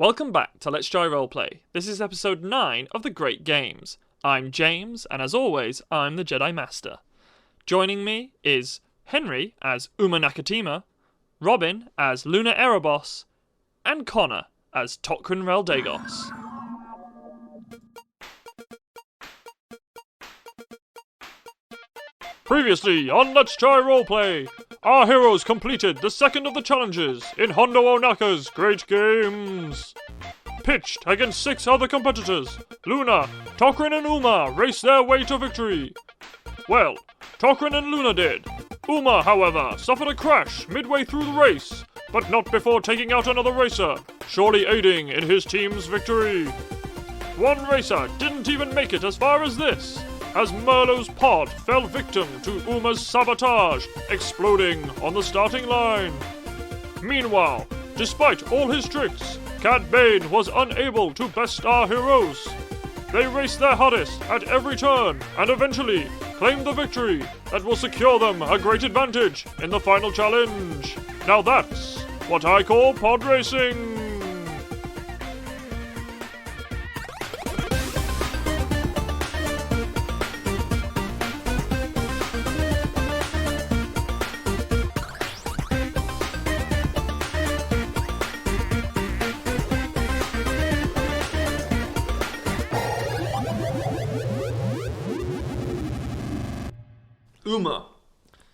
Welcome back to Let's Try Roleplay. This is episode 9 of The Great Games. I'm James, and as always, I'm the Jedi Master. Joining me is Henry as Uma Nakatima, Robin as Luna Erebos, and Connor as Tokrin Reldagos. Previously on Let's Try Roleplay, our heroes completed the second of the challenges in Hondo Onaka's Great Games. Pitched against 6 other competitors, Luna, Tokrin and Uma raced their way to victory. Well, Tokrin and Luna did. Uma, however, suffered a crash midway through the race, but not before taking out another racer, surely aiding in his team's victory. One racer didn't even make it as far as this, as Merlot's pod fell victim to Uma's sabotage, exploding on the starting line. Meanwhile, despite all his tricks, Cad Bane was unable to best our heroes. They raced their hardest at every turn and eventually claimed the victory that will secure them a great advantage in the final challenge. Now that's what I call pod racing. Uma,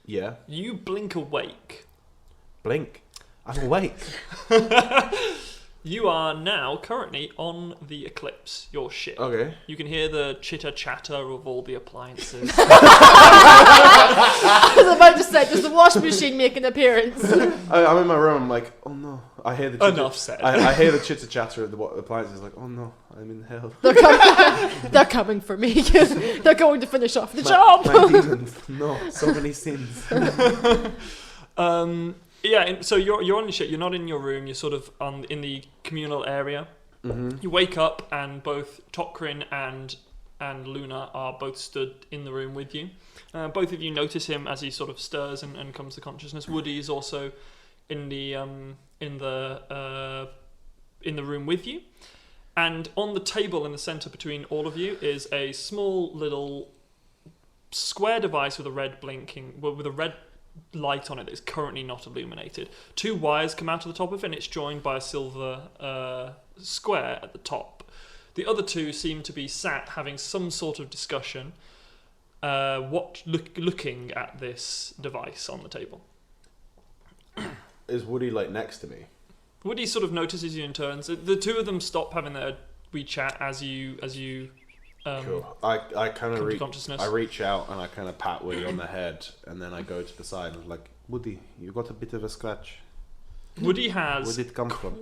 Yeah. you blink awake. Blink. I'm awake. You are now currently on the Eclipse, your ship. Okay. You can hear the chitter-chatter of all the appliances. I was about to say, does the washing machine make an appearance? I'm in my room. I'm like, oh no. I hear the Enough said. I hear the chitter chatter of the appliances. Like, oh no, I'm in hell. They're coming for me. They're going to finish off the job. My demons. No, so many sins. Yeah, so you're on your ship. You're not in your room. You're sort of in the communal area. Mm-hmm. You wake up and both Tokrin and Luna are both stood in the room with you. Both of you notice him as he sort of stirs and comes to consciousness. Woody is also in the room with you. And on the table in the center between all of you is a small little square device with a red light on it that is currently not illuminated. 2 wires come out of the top of it, and it's joined by a silver square at the top. The other 2 seem to be sat having some sort of discussion, looking at this device on the table. Is Woody like next to me? Woody sort of notices you and turns. The 2 of them stop having their wee chat as you Cool. I kind of consciousness. I reach out and I kind of pat Woody on the head, and then I go to the side and like, Woody, you got a bit of a scratch. Woody has. Where did it come from?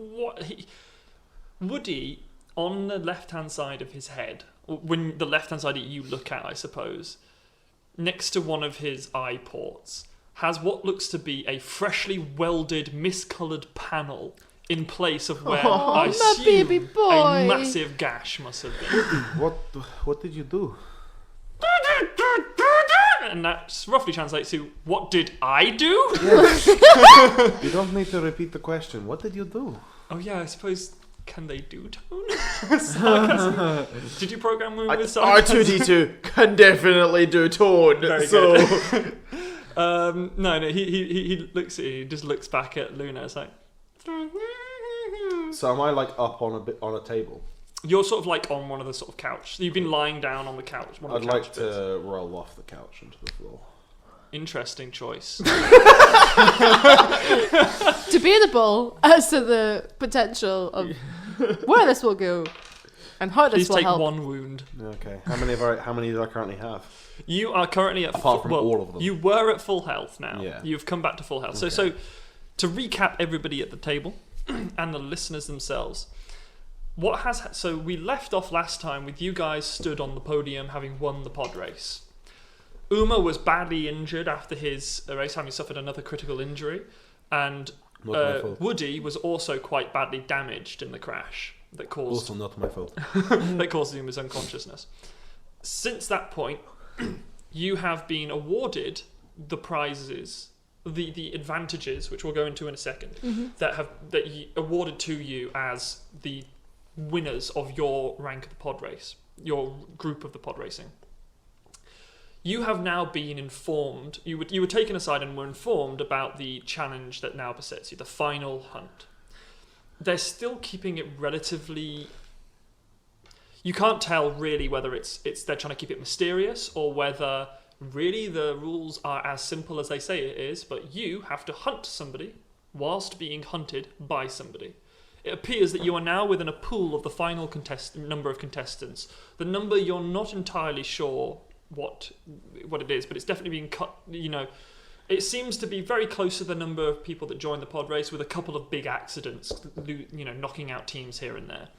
Woody, on the left-hand side of his head, when the left-hand side that you look at, I suppose, next to one of his eye ports, has what looks to be a freshly welded, miscoloured panel in place of where I assume baby boy. a massive gash must have been. What did you do? And that roughly translates to, what did I do? Yes. You don't need to repeat the question. What did you do? Oh yeah, I suppose, can they do tone? Sarcasm? Did you program me with sarcasm? R2D2 can definitely do tone. Very so good. No, he looks at you, he just looks back at Luna, it's like... So am I like up on a table? You're sort of like on one of the sort of couch. You've been lying down on the couch. I'd like to roll off the couch onto the floor. Interesting choice. Debatable as to the potential of where this will go and how this Please will take help. 1 wound. Okay. How many do I currently have? You are currently at Apart from all of them. You were at full health now. Yeah. You've come back to full health. Okay. So to recap everybody at the table and the listeners themselves, so we left off last time with you guys stood on the podium having won the pod race. Uma was badly injured after his race, having suffered another critical injury, and Woody was also quite badly damaged in the crash that caused Also not my fault. that caused Uma's unconsciousness. Since that point, you have been awarded the prizes the advantages, which we'll go into in a second, that you awarded to you as the winners of your rank of the pod race, your group of the pod racing. You have now been informed. You were taken aside and were informed about the challenge that now besets you, the final hunt. They're still keeping it relatively. You can't tell really whether it's they're trying to keep it mysterious or whether really the rules are as simple as they say it is. But you have to hunt somebody whilst being hunted by somebody. It appears that you are now within a pool of the final number of contestants. The number you're not entirely sure what it is, but it's definitely being cut. It seems to be very close to the number of people that joined the pod race, with a couple of big accidents, knocking out teams here and there.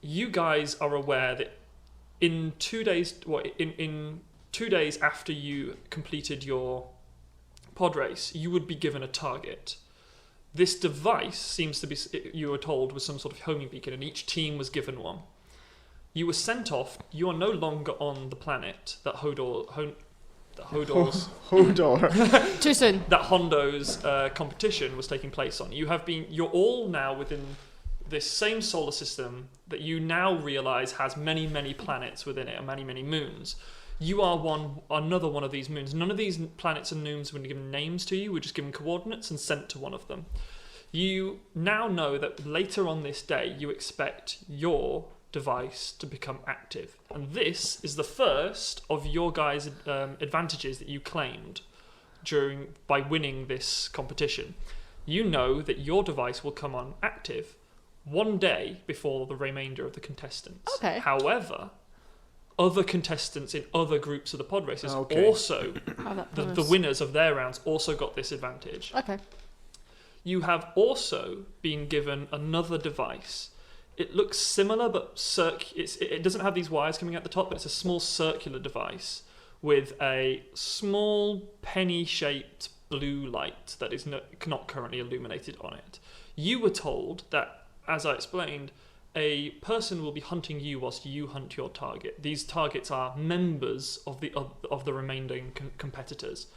You guys are aware that in 2 days, in 2 days after you completed your pod race, you would be given a target. This device seems to be, you were told, was some sort of homing beacon, and each team was given one. You were sent off. You are no longer on the planet that Hodor's Too soon. that Hondo's competition was taking place on. You're all now within this same solar system that you now realise has many, many planets within it and many, many moons. You are another one of these moons. None of these planets and moons were given names to you. We're just given coordinates and sent to one of them. You now know that later on this day, you expect your device to become active. And this is the first of your guys' advantages that you claimed by winning this competition. You know that your device will come on active 1 day before the remainder of the contestants. Okay. However, other contestants in other groups of the pod races also, the winners of their rounds, also got this advantage. Okay. You have also been given another device. It looks similar, but it doesn't have these wires coming out the top, but it's a small circular device with a small penny-shaped blue light that is not currently illuminated on it. You were told that, as I explained, a person will be hunting you whilst you hunt your target. These targets are members of the remaining competitors.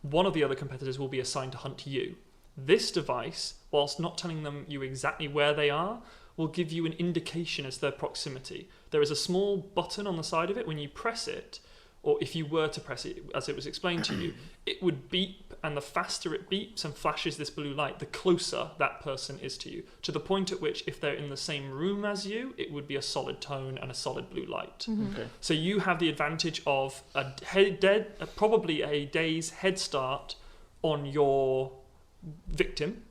One of the other competitors will be assigned to hunt you. This device, whilst not telling them you exactly where they are, will give you an indication as to their proximity. There is a small button on the side of it. When you press it, or if you were to press it, as it was explained to you, it would beep, and the faster it beeps and flashes this blue light, the closer that person is to you, to the point at which, if they're in the same room as you, it would be a solid tone and a solid blue light. Mm-hmm. Okay. So you have the advantage of probably a day's head start on your victim,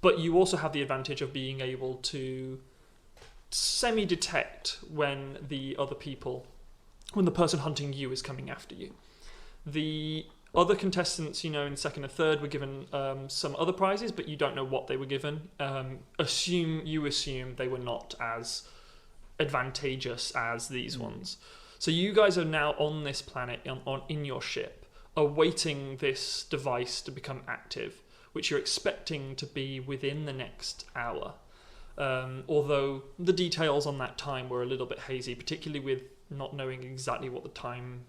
but you also have the advantage of being able to semi-detect when the person hunting you is coming after you. The other contestants, in second and third, were given some other prizes, but you don't know what they were given. Assume they were not as advantageous as these ones. So you guys are now on this planet, in your ship, awaiting this device to become active, which you're expecting to be within the next hour. Although the details on that time were a little bit hazy, particularly with not knowing exactly what the time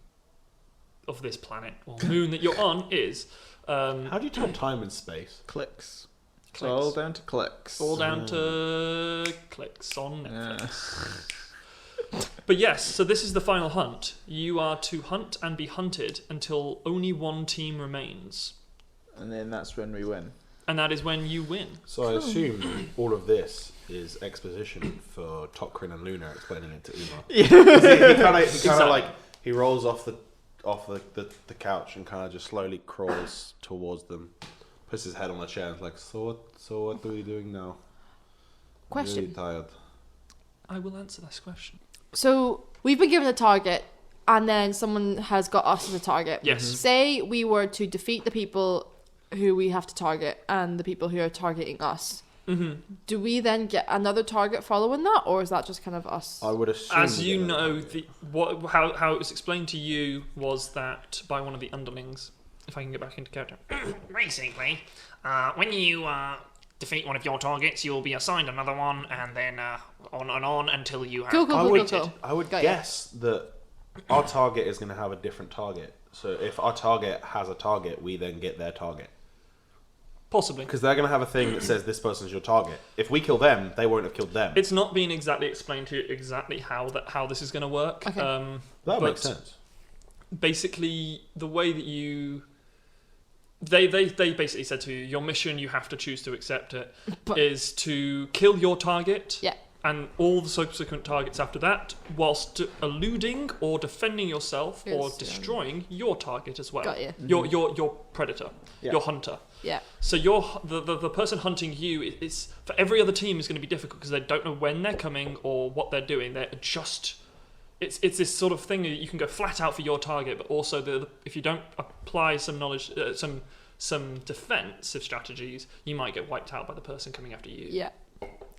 of this planet or moon that you're on is. How do you tell time in space? Clicks. It's all down to clicks. All down to clicks on Netflix. But yes, so this is the final hunt. You are to hunt and be hunted until only one team remains. And then that's when we win. And that is when you win. So I assume all of this is exposition for Tokrin and Luna explaining it to Uma. Yeah. He kind of like he rolls off the couch and kind of just slowly crawls towards them, puts his head on the chair and is like, so what are we doing now? Question. I'm really tired. I will answer this question. So we've been given a target, and then someone has got us as a target. Yes. Say we were to defeat the people who we have to target and the people who are targeting us. Mm-hmm. Do we then get another target following that, or is that just kind of us? I would assume. As you know, how it was explained to you was that by one of the underlings, if I can get back into character. Basically, when you defeat one of your targets, you'll be assigned another one, and then on and on until you have Cool. I would Got guess that our target is going to have a different target. So if our target has a target, we then get their target. Possibly. Because they're going to have a thing that says this person's your target. If we kill them, they won't have killed them. It's not been exactly explained to you exactly how this is going to work. Okay. That but makes sense. Basically, the way that you... They basically said to you, your mission, you have to choose to accept it, is to kill your target and all the subsequent targets after that, whilst eluding or defending yourself or destroying your target as well. Got you. Your predator, your hunter. Yeah. So the person hunting you is for every other team is going to be difficult because they don't know when they're coming or what they're doing. They're just it's this sort of thing that you can go flat out for your target, but also if you don't apply some knowledge, some defensive strategies, you might get wiped out by the person coming after you. Yeah.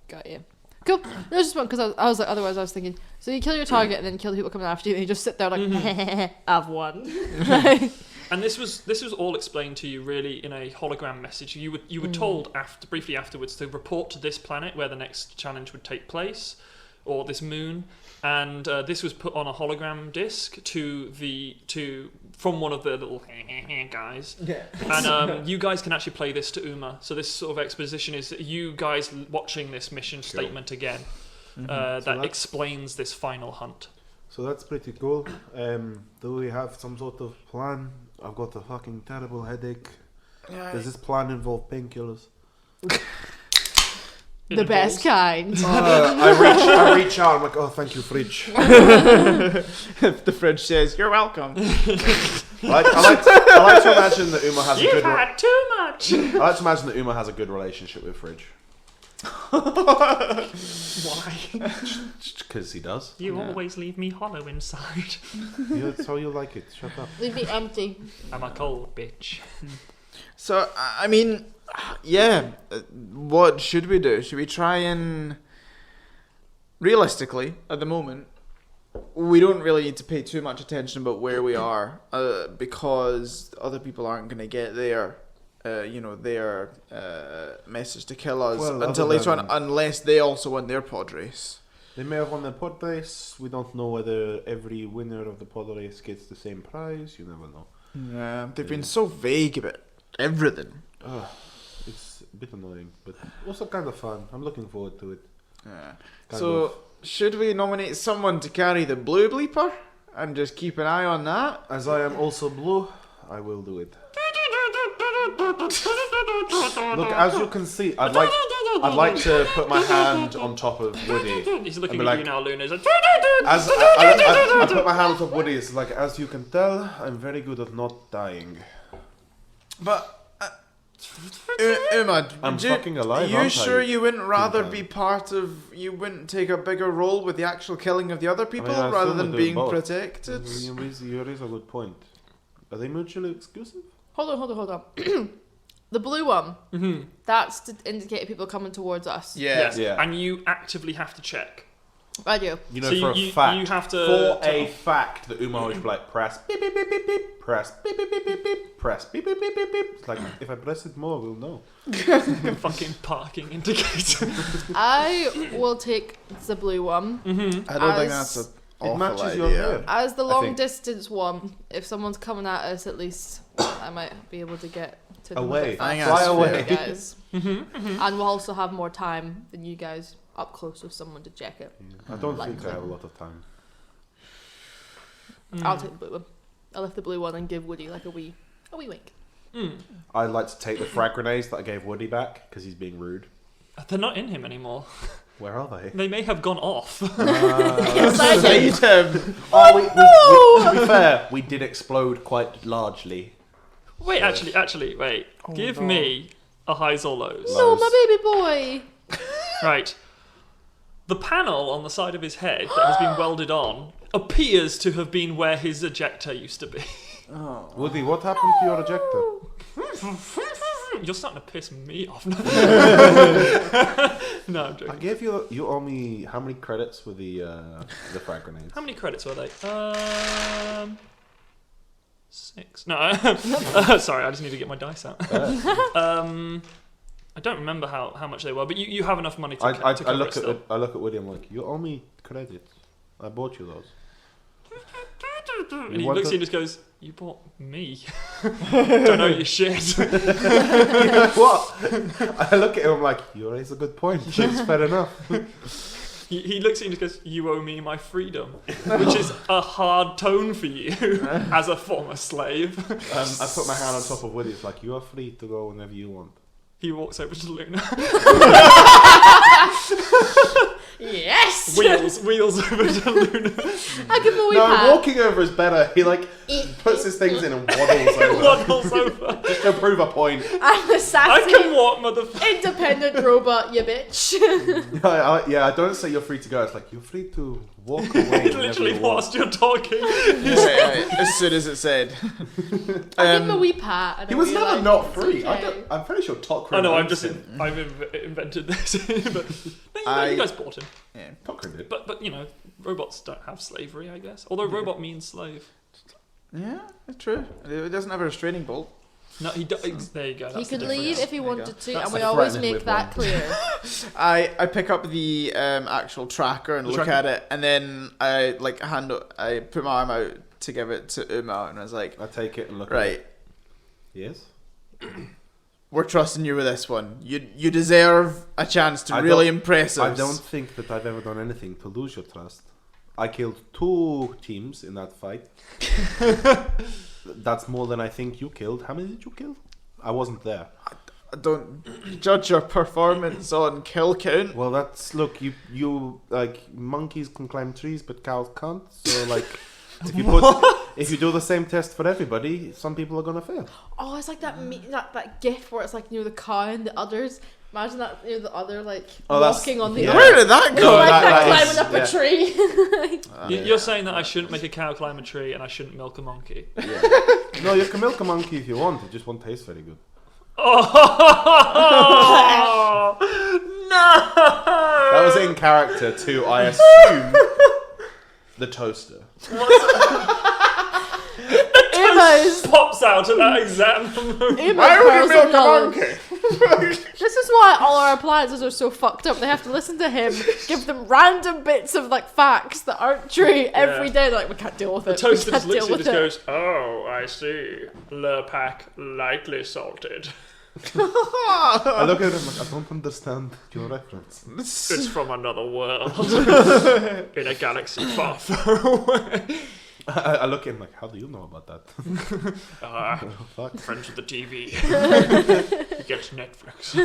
Got you. Cool. There's just one because I was like, otherwise I was thinking, so you kill your target and then kill the people coming after you, and you just sit there like, I've won. And this was all explained to you really in a hologram message. You were told briefly afterwards to report to this planet where the next challenge would take place, or this moon, and this was put on a hologram disc from one of the little guys. Yeah. And you guys can actually play this to Uma. So this sort of exposition is you guys watching this mission statement again. That explains this final hunt. So that's pretty cool. Do we have some sort of plan? I've got a fucking terrible headache. Does this plan involve painkillers? The best kind. I reach out. I'm like, oh, thank you, fridge. The fridge says, "You're welcome." I like to imagine that Uma has You've had too much. I like to imagine that Uma has a good relationship with fridge. Why? Because he does. You always leave me hollow inside. Yeah, that's how you like it. Shut up. Leave me empty. I'm a cold bitch. So, I mean, what should we do? Should we try and... Realistically, at the moment, we don't really need to pay too much attention about where we are, because other people aren't going to get their message to kill us until later on, unless they also won their pod race. They may have won the pod race. We don't know whether every winner of the pod race gets the same prize. You never know. Yeah, they've been so vague about everything. It's a bit annoying, but also kind of fun. I'm looking forward to it. Yeah. So, should we nominate someone to carry the blue bleeper and just keep an eye on that? As I am also blue, I will do it. Look, as you can see, I'd like to put my hand on top of Woody. He's looking at you now, Luna. He's like, As I put my hand on top of Woody, it's like, as you can tell, I'm very good at not dying. But, Uma, I'm fucking alive, are you aren't sure I? you wouldn't rather be you wouldn't take a bigger role with the actual killing of the other people I rather still than would do being both. protected? You raise a good point. Are they mutually exclusive? Hold on. The blue one. Mm-hmm. That's to indicate people coming towards us. Yeah. Yeah. And you actively have to check. I do. You know, So for you a fact, you have to fact that Uma would be like, press beep beep beep beep beep, press beep beep beep beep beep, press beep beep beep beep beep. It's like, if I press it more, we'll know. fucking parking indicator. I will take the blue one. Mm-hmm. I don't think As- that's an It awful matches your idea. hair. As the I long think. distance one, if someone's coming at us, at least I might be able to get to them Away. a bit faster Fly than away. you guys. And we'll also have more time than you guys up close with someone to check it. I don't think Likely. I have a lot of time. I'll take the blue one. I'll lift the blue one and give Woody like a wee wink. I'd like to take the frag grenades that I gave Woody back because he's being rude. They're not in him anymore. Where are they? They may have gone off. Save him! To be fair, we did explode quite largely. Wait, actually, wait. Give me a highs or lows. No, my baby boy. Right. The panel on the side of his head that has been welded on appears to have been where his ejector used to be. Woody, what happened to your ejector? You're starting to piss me off. No, I'm I joking. gave you. You owe me how many credits for the frag grenades? How many credits were they? 6. No, sorry, I just need to get my dice out. I don't remember how much they were, but you have enough money to I cover look it still. I look at Woody. I'm like, you owe me credits. I bought you those. And he looks at you and just goes, You bought me. Don't know your shit. You know what? I look at him, I'm like, you raise a good point. It's fair enough. He looks at you and just goes, you owe me my freedom, which is a hard tone for you as a former slave. I put my hand on top of Woody. It's like, you are free to go whenever you want. He walks over to Luna. Yes! Wheels over to Luna. I give him a wee No, pat. walking over is better. He puts his things in and waddles over. Waddles over. Just to prove a point. I'm a I sassy, can walk, motherfucker. independent robot, you bitch. I don't say you're free to go. It's like, you're free to walk away. whenever Literally, you want. whilst you're talking. As soon as it said. I give him a wee pat. And He a was wee, never like, not it's free. okay. I'm pretty sure Tokrin. I know, I've him. invented this. But no, you guys bought him. Yeah. Tokrin did. But you know, robots don't have slavery, I guess. Although robot means slave. Yeah, it's true. It doesn't have a restraining bolt. No, he does. There you go. He That's could the leave difference. if he There you wanted to, That's and we a always threatening make with that one. clear. I pick up the actual tracker and The look tracker? at it, and then I I put my arm out to give it to Uma, and I was like, I take it and look at right, it. Yes? we're trusting you with this one. You deserve a chance to I really don't- impress us. I don't think that I've ever done anything to lose your trust. I killed 2 teams in that fight. That's more than I think you killed. How many did you kill? I wasn't there. I don't judge your performance on kill count. Well, that's look. You like monkeys can climb trees, but cows can't. So like, if you do the same test for everybody, some people are gonna fail. Oh, it's like that gif where it's like, you know, the cow and the udders. Imagine that, you know, the other like Oh, that's- walking on the yeah. Where did that It's go? like that that is- climbing up yeah. a tree. You're saying that I shouldn't make a cow climb a tree and I shouldn't milk a monkey. Yeah. No, you can milk a monkey if you want. It just won't taste very good. Oh no! That was in character too. I assume the toaster. Emma's Pops out at that exact moment. Emma Why would you pearls milk of a knowledge. monkey? This is why all our appliances are so fucked up. They have to listen to him give them random bits of like facts that aren't true every day. They're like, we can't deal with The it. toaster we just can't deal literally with just it. goes, oh, I see. Le pack lightly salted. I look at him like, I don't understand your reference. It's from another world. In a galaxy far, far away. I look at him like, how do you know about that? Fuck. Friends with the TV. Get Netflix.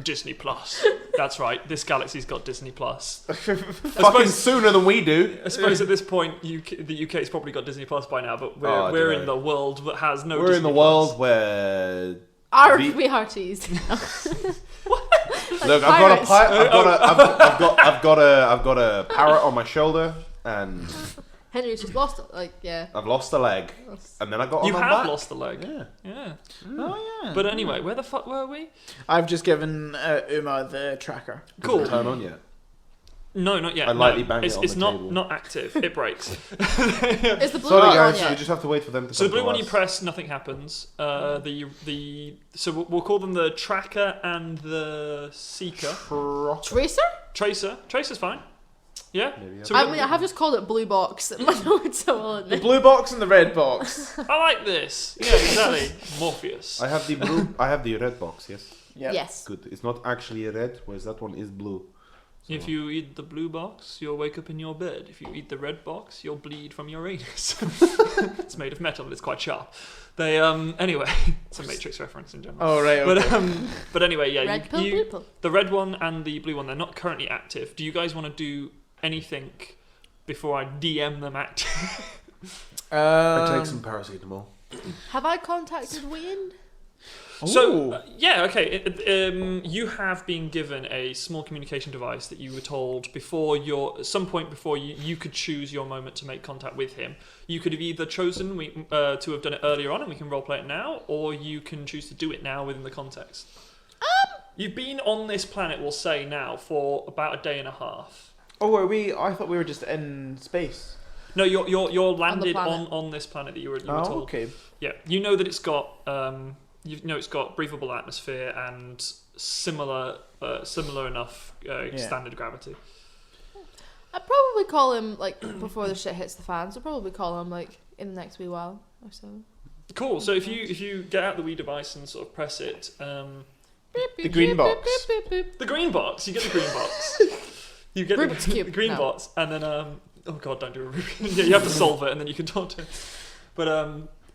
Disney Plus. That's right, this galaxy's got Disney Plus. Fucking sooner than we do. I suppose at this point, the UK's probably got Disney Plus by now, but Oh, I we're dunno. in the world that has no We're Disney in the Plus. world where. We are teased. Look, I've got a parrot on my shoulder, and Henry's just lost it. Like, yeah. I've lost a leg, and then I got on You my have back. lost a leg. Yeah. Yeah. Oh yeah. But anyway, where the fuck were we? I've just given Uma the tracker. Cool. Turn on yet? No, not yet. I lightly no. bang it it's, on it's the not table. not active. It breaks. Is the blue Sorry one on guys, yet? we just have to wait for them to So the come blue to one you us. press, nothing happens. So we'll call them the tracker and the seeker. Tracer? Tracer's fine. Yeah. Maybe, yeah. So I mean, I have just called it blue box. I know it's so well The blue box and the red box. I like this. Yeah, exactly. Morpheus. I have the blue. I have the red box. Yes. Yeah. Yes. Good. It's not actually a red, whereas that one is blue. So If you eat the blue box, you'll wake up in your bed. If you eat the red box, you'll bleed from your anus. It's made of metal. It's quite sharp. They anyway, it's a Matrix reference in general. Oh right. Okay. But anyway, yeah. Red pill, blue pill. The red one and the blue one, they're not currently active. Do you guys want to do anything before I DM them active? I take some paracetamol. Have I contacted Wayne? So yeah, okay. You have been given a small communication device that you were told before at some point before you could choose your moment to make contact with him. You could have either chosen to have done it earlier on, and we can roleplay it now, or you can choose to do it now within the context. You've been on this planet, we'll say now, for about a day and a half. Oh, are we? I thought we were just in space. No, you're landed planet. on this planet that you were Oh, told. okay. Yeah, you know that it's got it's got breathable atmosphere and similar enough standard gravity. I'd probably call him, like, before the shit hits the fan, so I'd probably call him, like, in the next wee while or so. Cool. So if you get out the Wii device and sort of press it, The green box. the green box, you get the green box. You get Rubik's the Cube, green no. box, and then oh god, don't do a Rubik's. Yeah, you have to solve it, and then you can talk to it. But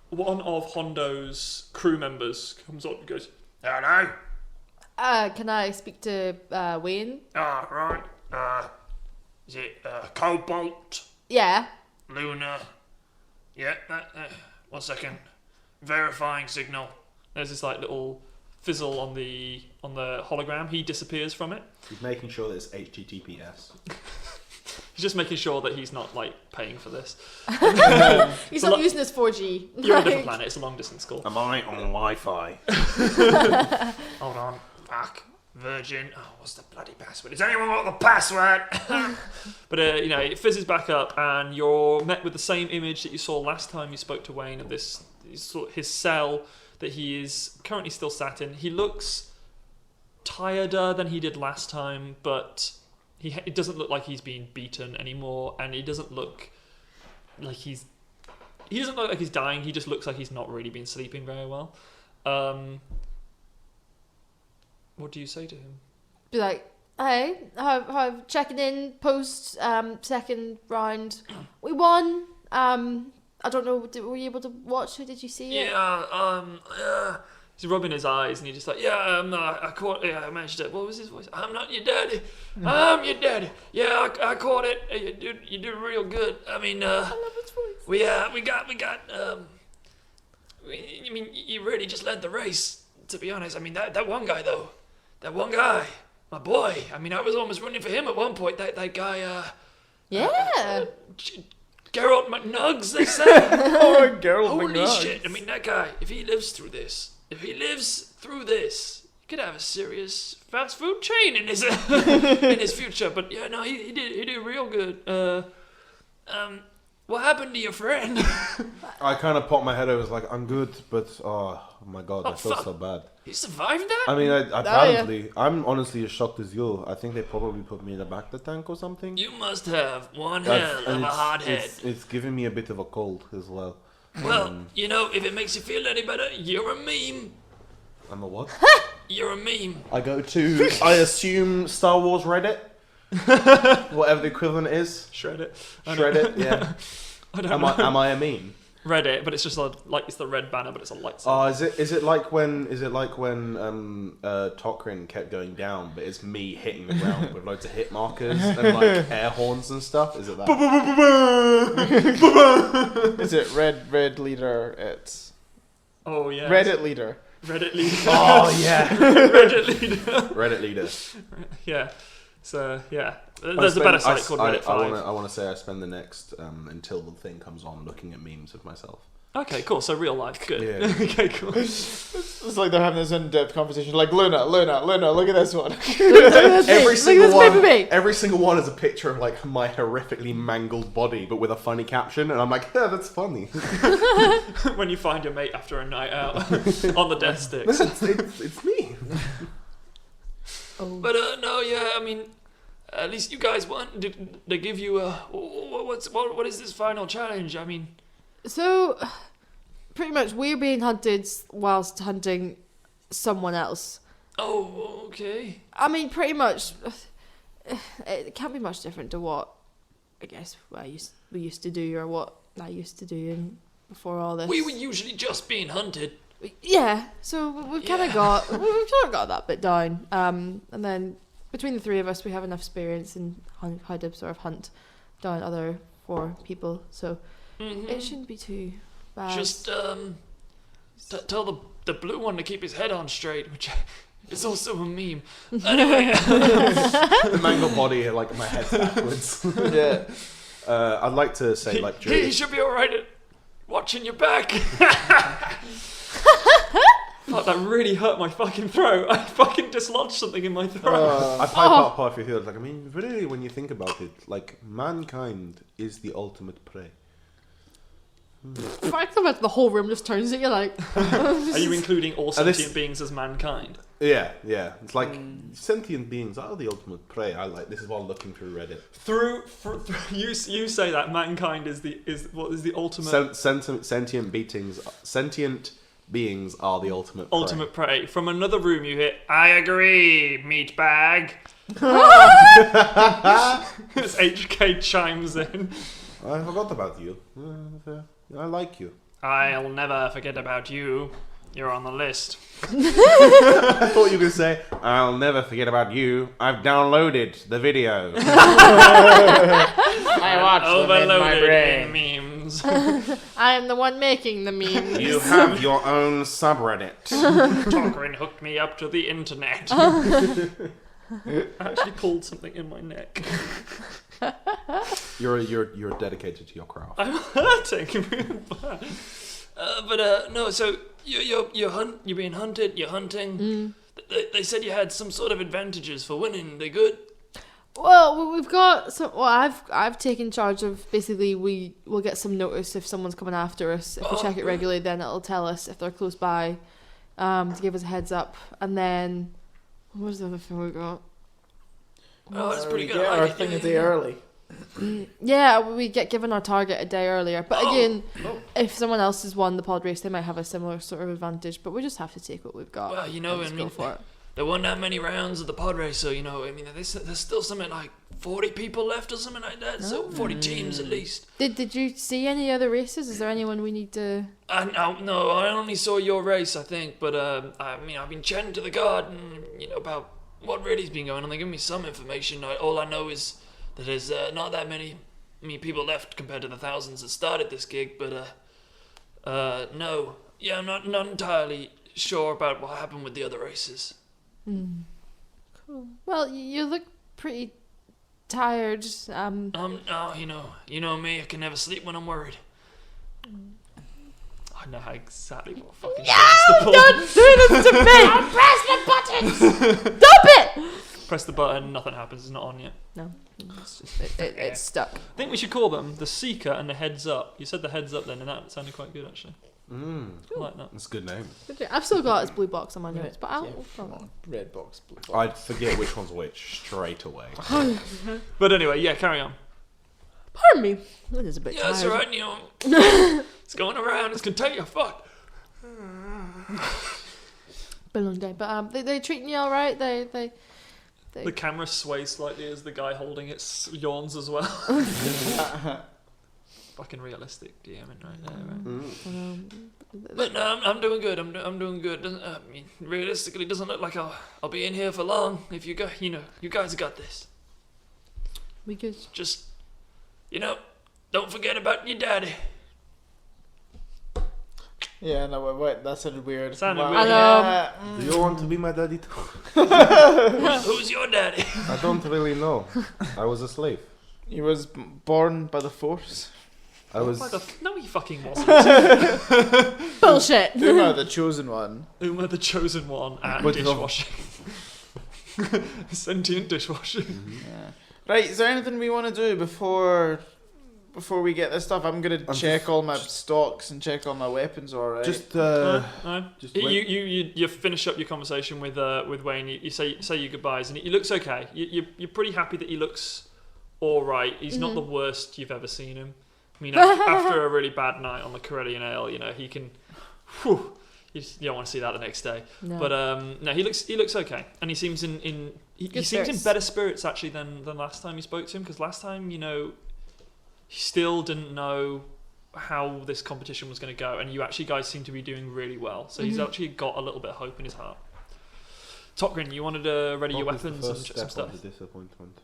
one of Hondo's crew members comes up and goes, Hello? Can I speak to Wayne? Ah, right. Is it Cobalt? Yeah. Luna? Yeah, 1 second. Verifying signal. there's this like little fizzle on the hologram. He disappears from it. He's making sure that it's HTTPS. He's just making sure that he's not like paying for this. He's So not lo- using his 4G. You're on a different planet. It's a long distance call. Am I on Wi-Fi? Hold on. Fuck. Virgin. Oh, what's the bloody password? Has anyone got the password? But it fizzes back up, and you're met with the same image that you saw last time you spoke to Wayne of this his cell that he is currently still sat in. He looks tireder than he did last time, but it doesn't look like he's being beaten anymore, and he doesn't look like he's dying. He just looks like he's not really been sleeping very well. What do you say to him? Be like, hey, I'm checking in post second round. We won. I don't know. Were you able to watch? Did you see it? Yeah, He's rubbing his eyes, and he's just like, I caught it. I managed it. What was his voice? I'm not your daddy. I'm your daddy. Yeah, I caught it. You did real good. I mean, I love his voice. we got. I mean, you really just led the race. To be honest, I mean that one guy though, my boy. I mean, I was almost running for him at one point. That guy. Yeah. Geralt McNugs, they say. Oh, Geralt Holy McNugs. shit! I mean, that guy. If he lives through this, he could have a serious fast food chain in his in his future. But yeah, no, he did real good. What happened to your friend? I kind of popped my head. I was like, I'm good, but oh my god, I feel fuck. so bad. He survived that? I mean, apparently, I'm honestly as shocked as you. I think they probably put me in the back of the tank or something. You must have one That's- hell of and a hard head. It's giving me a bit of a cold as well. Well, if it makes you feel any better, you're a meme. I'm a what? You're a meme. I go to, I assume, Star Wars Reddit? Whatever the equivalent is. shred it. Shred it, yeah. I don't Am know. I a meme? Reddit, but it's just it's the red banner, but it's a lightsaber. Oh, is it like when Tokrin kept going down, but it's me hitting the ground with loads of hit markers and like air horns and stuff? Is it that? Is it red leader? It's Oh yeah. Reddit leader. Reddit leader. Oh yeah. Reddit leader. Reddit leader. Yeah. So yeah, there's a better site called Reddit 5. I want to say I spend the next until the thing comes on looking at memes of myself. Okay, cool. So real life, good. Yeah. Okay, cool. It's like they're having this in-depth conversation. Like Luna, look at this one. Every single Look at this one. baby. Every single one is a picture of like my horrifically mangled body, but with a funny caption, and I'm like, yeah, that's funny. When you find your mate after a night out on the death sticks. it's me. Oh. But no, yeah, I mean, at least you guys won. Did they give you what is this final challenge? I mean, So, pretty much, we're being hunted whilst hunting someone else. oh, okay. I mean, pretty much, it can't be much different to what I guess we used to do, or what I used to do before all this. We were usually just being hunted. Yeah, so we've kind of Yeah. got that bit down. And then between the three of us, we have enough experience in how to sort of hunt down other 4 people. So it shouldn't be too bad. Just tell the blue one to keep his head on straight, which is also a meme. Anyway, The mangled body, like my head's backwards. Yeah. I'd like to say, like, he during should be all right at watching your back. Fuck, that really hurt my fucking throat. I fucking dislodged something in my throat. I pipe out half your heels. Like, I mean, really, when you think about it, like, mankind is the ultimate prey. I come out, the whole room just turns at you like. Are you including all And this- sentient beings as mankind? Yeah. It's like sentient beings are the ultimate prey. I like this is while looking through Reddit. Through you say that mankind is the ultimate Sentient beings are the ultimate prey. ultimate prey. From another room, you hear, "I agree, meatbag." As HK chimes in. I forgot about you. I like you. I'll never forget about you. You're on the list. I thought you were going to say, I'll never forget about you. I've downloaded the video. I watched them in my Overloaded brain. in memes. I am the one making the memes. You have your own subreddit. Tokrin hooked me up to the internet. I actually pulled something in my neck. You're dedicated to your craft. I'm hurting. No. So you're being hunted. You're hunting. They said you had some sort of advantages for winning. They good? Well, we've got some. Well, I've taken charge of basically. We'll get some notice if someone's coming after us. If we check it regularly, then it'll tell us if they're close by, to give us a heads up. And then, what was the other thing we got? Oh, that's pretty good. Get I our like it. thing a day early. Yeah, we get given our target a day earlier. But again, if someone else has won the pod race, they might have a similar sort of advantage. But we just have to take what we've got. Well, you know, and just go for it. there weren't that many rounds of the pod race, so there's still something like 40 people left or something like that. So 40 teams at least. Did you see any other races? Is there anyone we need to? No, I only saw your race, I think. But I've been chatting to the guard, and about what really's been going on. They give me some information. All I know is that there's not that many people left compared to the thousands that started this gig. But no, yeah, I'm not entirely sure about what happened with the other races. Cool. Well, you look pretty tired. You know me. I can never sleep when I'm worried. I know how exactly what fucking Don't do this to me! Press the buttons! Stop it! Press the button, nothing happens, it's not on yet. No, it's just it's stuck. I think we should call them the Seeker and the Heads Up. You said the Heads Up then, and that sounded quite good actually. I like that. That's a good name. I've still got his blue box on my notes, but I'll. Come on, red box, blue box. I'd forget which one's which straight away. But anyway, yeah, carry on. Pardon me. It is a bit Yeah, tired. that's alright. It's going around. It's gonna take you. Fuck. Been a long day, but they treating you all right. They. The camera sways slightly as the guy holding it yawns as well. Fucking realistic DMing right there, right? But no, I'm doing good. I'm doing good. Realistically, it doesn't look like I'll be in here for long. If you guys got this. We good. Just, don't forget about your daddy. Yeah, no, wait, that sounded weird. Sounded Wow. weird. Yeah, Do you want to be my daddy too? Who's your daddy? I don't really know. I was a slave. He was born by the Force. I was. No, he fucking wasn't. Bullshit. Uma, the chosen one. Uma, the chosen one, and With the- dishwashing. Sentient dishwashing. Yeah. Right, is there anything we want to do before we get this stuff? I'm gonna check all my stocks and check all my weapons. All right. Just, No. just You finish up your conversation with Wayne. You say your goodbyes, and he looks okay. You're pretty happy that he looks all right. He's not the worst you've ever seen him. I mean, after a really bad night on the Corellian Ale, he can. Whew, you don't want to see that the next day. No. But no, he looks okay, and he seems he seems in spirits. better spirits actually than last time you spoke to him. Because last time, he still didn't know how this competition was going to go, and you actually guys seem to be doing really well. So he's actually got a little bit of hope in his heart. Tokrin, you wanted to ready your weapons and some stuff. Disappointment.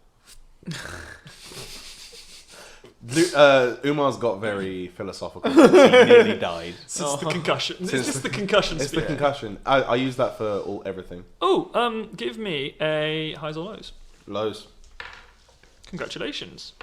Umar's got very philosophical. He nearly died. Since the concussion. Is Since this the concussion It's the spear? concussion. I use that for everything. Oh, give me a highs or lows. Lows. Congratulations.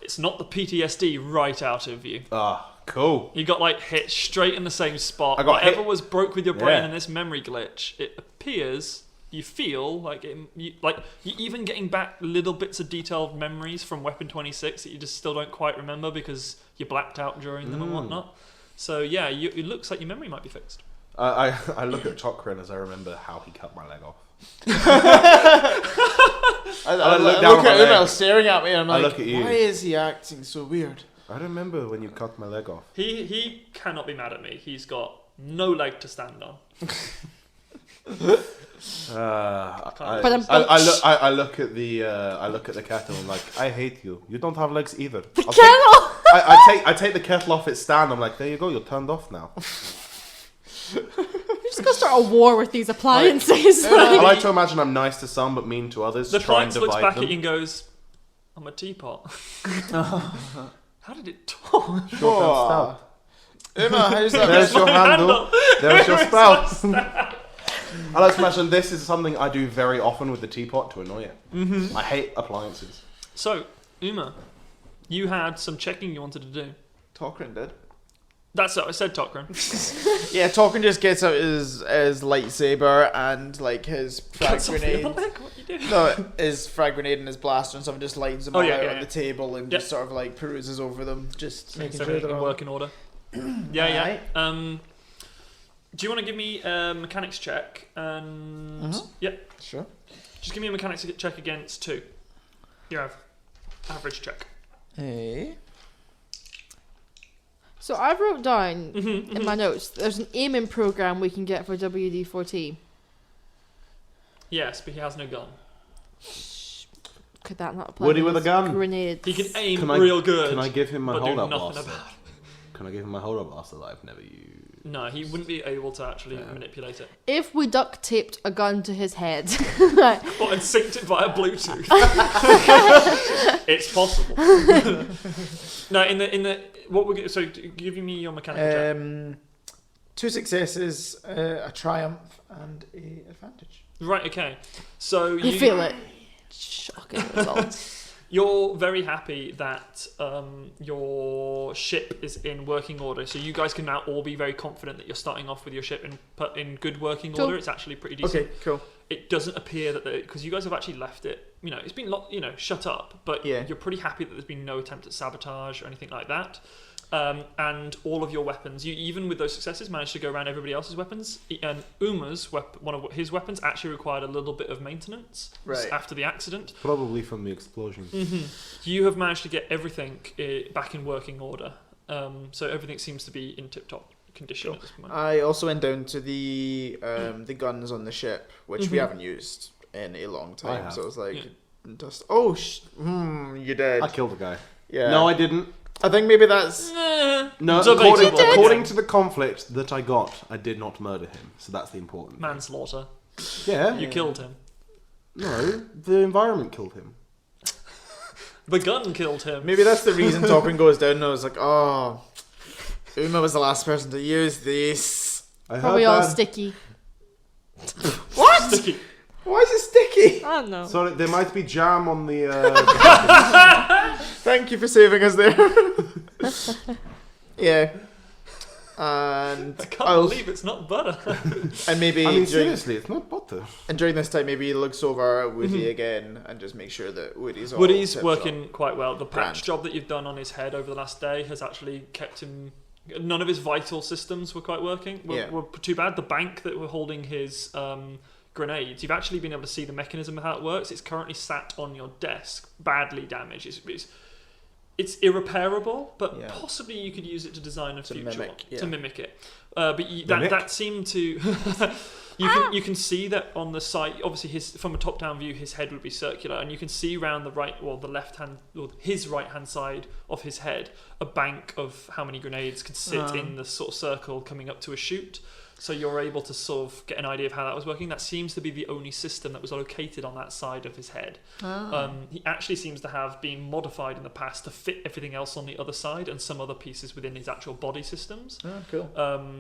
It's not the PTSD right out of you. Ah, cool. You got hit straight in the same spot. I got Whatever hit. was broke with your brain Yeah. in this memory glitch, it appears you feel like you're even getting back little bits of detailed memories from Weapon 26 that you just still don't quite remember because you blacked out during them and whatnot. So yeah, it looks like your memory might be fixed. I look at Tokrin as I remember how he cut my leg off. I look look at leg. Umel staring at me and I'm I like, look at you. why is he acting so weird? I remember when you cut my leg off. He cannot be mad at me. He's got no leg to stand on. I look at the kettle and like, I hate you. You don't have legs either. Kettle. I take the kettle off its stand. I'm like, there you go. You're turned off now. You're just gonna start a war with these appliances. I like to imagine I'm nice to some but mean to others. The try and Phoenix looks divide back them. at you and goes, I'm a teapot. How did it talk? Sure, Emma, how's that? there's your handle. There's your Where's spout. I like to imagine this is something I do very often with the teapot to annoy it. Mm-hmm. I hate appliances. So, Uma, you had some checking you wanted to do. Tokrin did. That's what I said, Tokrin. Yeah, Tokrin just gets out his lightsaber and like his frag Cuts off the other grenade. leg? What you do? No, his frag grenade and his blaster and stuff, and just lines them Oh, all yeah, out yeah, on yeah. the table and Yep. just sort of like peruses over them, just Makes making sure everything they're in all working order. Yeah. Right. Do you want to give me a mechanics check? And yeah, Sure. just give me a mechanics check against 2. Your average check. Hey. So I wrote down Mm-hmm, in my notes, there's an aiming program we can get for WD-40. Yes, but he has no gun. Could that not apply? Would he to with a his gun? Grenades? He can aim Can I- real good. Can I give him my but do hold-up nothing blaster? about it. Can I give him my hold-up blaster that I've never used? No, he wouldn't be able to actually Yeah. manipulate it. If we duct taped a gun to his head, What, and synced it via Bluetooth? It's possible. No, in the what we're so give me your mechanical check. 2 successes, a triumph, and a advantage. Right, okay. So you feel it. Shocking results. You're very happy that your ship is in working order. So you guys can now all be very confident that you're starting off with your ship in good working Cool. order. It's actually pretty decent. Okay, cool. It doesn't appear that because you guys have actually left it. You know, it's been shut up, but Yeah. you're pretty happy that there's been no attempt at sabotage or anything like that. And all of your weapons, you even with those successes managed to go around everybody else's weapons. And Uma's one of his weapons actually required a little bit of maintenance Right. after the accident. Probably from the explosion. You have managed to get everything back in working order, so everything seems to be in tip-top condition Cool. at this point. I also went down to the guns on the ship, which we haven't used in a long I time. have. So it was like, Yeah. just you did. I killed a guy. Yeah. No, I didn't. I think maybe that's. No, Debatable. according to the conflict that I got, I did not murder him. So that's the important thing. Manslaughter. Yeah. You killed him. No, the environment killed him. The gun killed him. Maybe that's the reason Tokrin goes down. And I was like, oh, Uma was the last person to use this. I Probably heard all that. sticky. What? Sticky. Why is it sticky? I don't know. Sorry, there might be jam on the. Thank you for saving us there. Yeah. And I can't believe it's not butter. and maybe I mean, during, seriously, it's not butter. and during this time, maybe he looks over at Woody again and just makes sure that Woody's all Woody's tip-top. working quite well. The patch Grand. job that you've done on his head over the last day has actually kept him. None of his vital systems were quite working. Were too bad. The bank that were holding his grenades, you've actually been able to see the mechanism of how it works. It's currently sat on your desk, badly damaged. It's irreparable, but Yeah. possibly you could use it to design a To future mimic, one, yeah. to mimic it. But that seemed to. You can see that on the side. Obviously, from a top-down view, his head would be circular, and you can see around the left hand, or his right-hand side of his head, a bank of how many grenades could sit in the sort of circle coming up to a chute. So you're able to sort of get an idea of how that was working. That seems to be the only system that was located on that side of his head. He actually seems to have been modified in the past to fit everything else on the other side and some other pieces within his actual body systems. Oh, cool.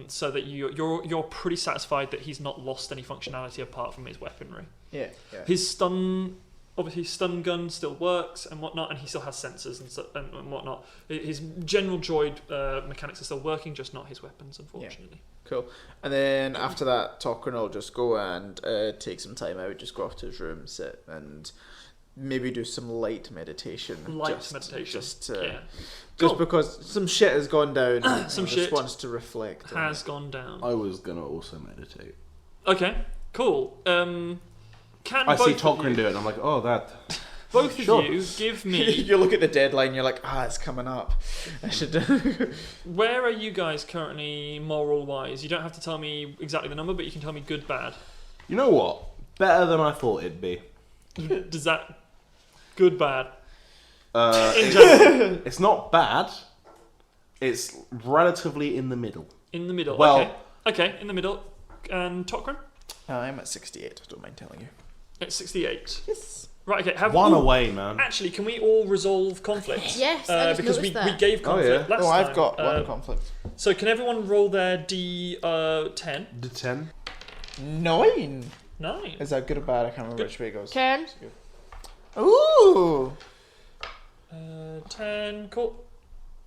So that you're pretty satisfied that he's not lost any functionality apart from his weaponry. Yeah. His stun obviously stun gun still works and whatnot, and he still has sensors and whatnot. His general droid mechanics are still working, just not his weapons, unfortunately. Cool. And then after that, Tokrin will just go and take some time out, just go off to his room, sit, and maybe do some light meditation. Just Just because some shit has gone down. And Some he shit just wants to reflect. has gone down. I was gonna also meditate. Okay, cool. Can I both see of Tokrin you, do it, and I'm like, oh, that. both of Sure. you give me... You look at the deadline, you're like, it's coming up. I should. Where are you guys currently moral-wise? You don't have to tell me exactly the number, but you can tell me good, bad. You know what? Better than I thought it'd be. Does that... Good, bad? In It's, general. it's not bad. It's relatively in the middle. In the middle. Well- Okay, in the middle. And Tokrin? I'm at 68, I don't mind telling you. At 68. Yes. Right, okay. One away, man. Actually, can we all resolve conflict? Yes, I just because we noticed that. gave conflict last time. I've got one conflict. So can everyone roll their D10? The 10. 9. 9. Is that good or bad? I can't remember Good. which way it goes. 10. Ooh. 10. Cool.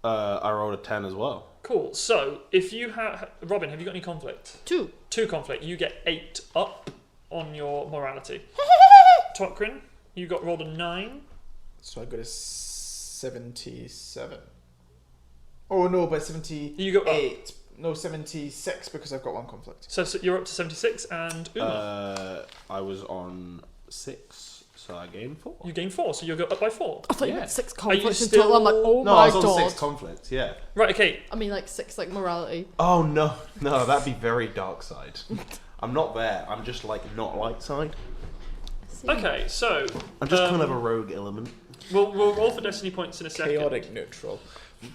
I rolled a 10 as well. Cool. So if you have... Robin, have you got any conflict? 2. 2 conflict. You get 8 up on your morality. Tokrin, you got rolled a 9. So I got a 77. Oh no, but 78. You got up. No, 76 because I've got one conflict. So you're up to 76, and Uma, I was on 6, so I gained 4. you gain 4, so you'll go up by 4. I thought you Yeah. meant 6 you conflicts in still- total. I'm like, oh No, my I was on god. 6 conflicts, yeah. Right, okay. I mean, like 6, like morality. Oh, no, that'd be very dark side. I'm not there, I'm just like not light side. Okay, so I'm just kind of a rogue element. we'll roll for destiny points in a second. Chaotic neutral.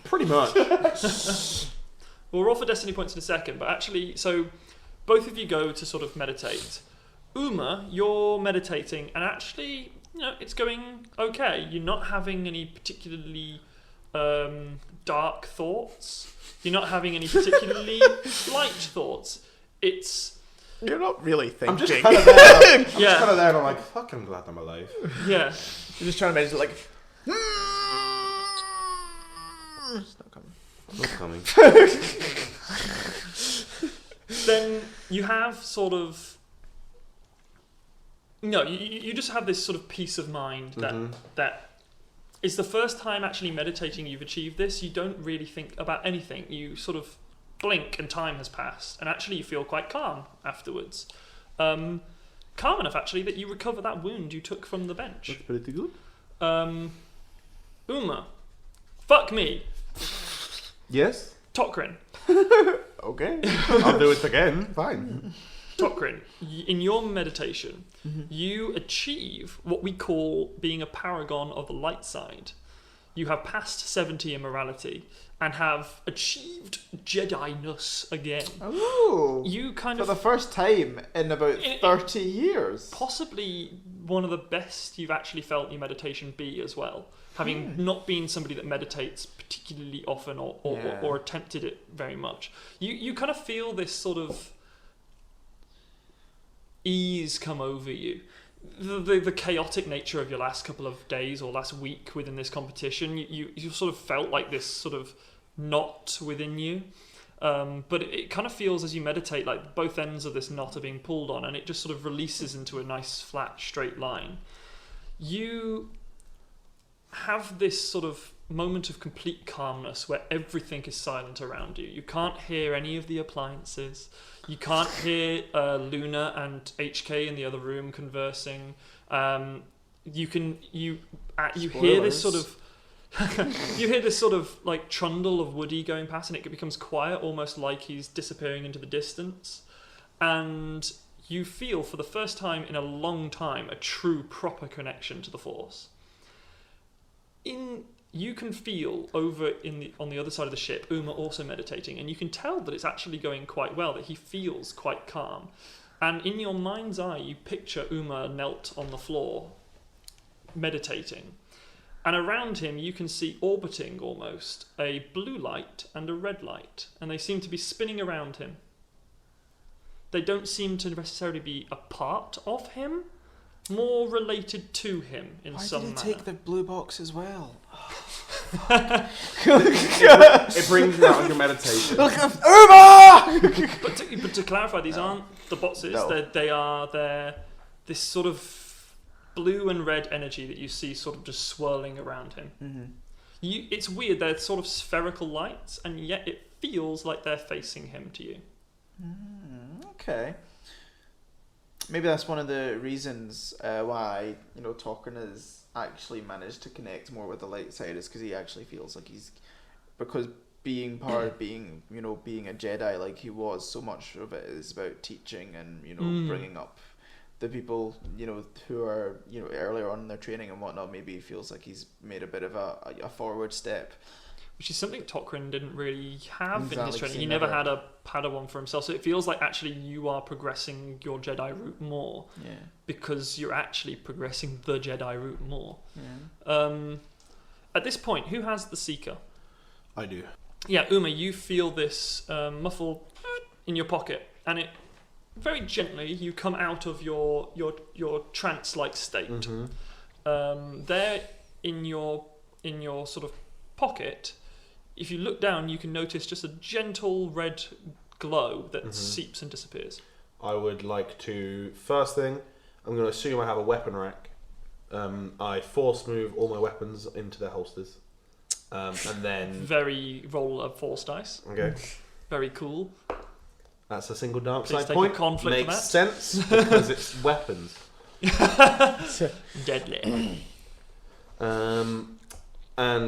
Pretty much. We'll roll for destiny points in a second, but actually, so both of you go to sort of meditate. Uma, you're meditating, and actually, it's going okay. You're not having any particularly dark thoughts. You're not having any particularly light thoughts. You're not really thinking. I'm just kind of there. I'm Yeah. just kind of there, and I'm like, fuck, I'm glad I'm alive. Yeah. You're just trying to meditate like. It's not coming. Not coming. Then you have sort of... No, you just have this sort of peace of mind that it's the first time actually meditating you've achieved this. You don't really think about anything. You sort of blink and time has passed, and actually you feel quite calm afterwards. Calm enough actually that you recover that wound you took from the bench. That's pretty good. Uma, fuck me, Yes? Tokrin. Okay. I'll do it again. Fine. Tokrin, in your meditation, you achieve what we call being a paragon of the light side. You have passed 70 in morality and have achieved Jedi-ness again. Oh. You kind For of the first time in about In- 30 years. possibly one of the best you've actually felt your meditation be as well. Having not been somebody that meditates particularly often or attempted it very much. You kind of feel this sort of ease come over you. The chaotic nature of your last couple of days or last week within this competition, you sort of felt like this sort of knot within you. But it kind of feels as you meditate like both ends of this knot are being pulled on, and it just sort of releases into a nice flat straight line. You have this sort of moment of complete calmness where everything is silent around you. You can't hear any of the appliances. You can't hear Luna and HK in the other room conversing. You hear this sort of you hear this sort of like trundle of Woody going past, and it becomes quiet, almost like he's disappearing into the distance. And you feel for the first time in a long time a true proper connection to the Force. You can feel over on the other side of the ship, Uma also meditating, and you can tell that it's actually going quite well, that he feels quite calm. And in your mind's eye, you picture Uma knelt on the floor, meditating. And around him, you can see orbiting almost a blue light and a red light, and they seem to be spinning around him. They don't seem to necessarily be a part of him, more related to him in Why some did he manner. take the blue box as well? It brings you out of your meditation. But to clarify, these aren't the boxes. No. They're this sort of blue and red energy that you see sort of just swirling around him. Mm-hmm. It's weird. They're sort of spherical lights, and yet it feels like they're facing him to you. Okay. Maybe that's one of the reasons why Tokrin has actually managed to connect more with the light side, is because he actually feels like because being part of being a Jedi like he was, so much of it is about teaching and bringing up the people who are earlier on in their training and whatnot. Maybe he feels like he's made a bit of a forward step, which is something Tokrin didn't really have in his Exactly, training. he He never never- had a Padawan for himself, so it feels like actually you are progressing your Jedi route more because you're actually progressing the Jedi route more. At this point, who has the Seeker? I do. Yeah, Uma, you feel this muffle in your pocket, and it very gently you come out of your trance-like state. There in your sort of pocket, if you look down, you can notice just a gentle red glow that seeps and disappears. I would like to, first thing, I'm going to assume I have a weapon rack. I force move all my weapons into their holsters. And then... Very roll of force dice. Okay. Very cool. That's a single dark Please side take a point. conflict for Makes that. sense because it's weapons. Deadly. And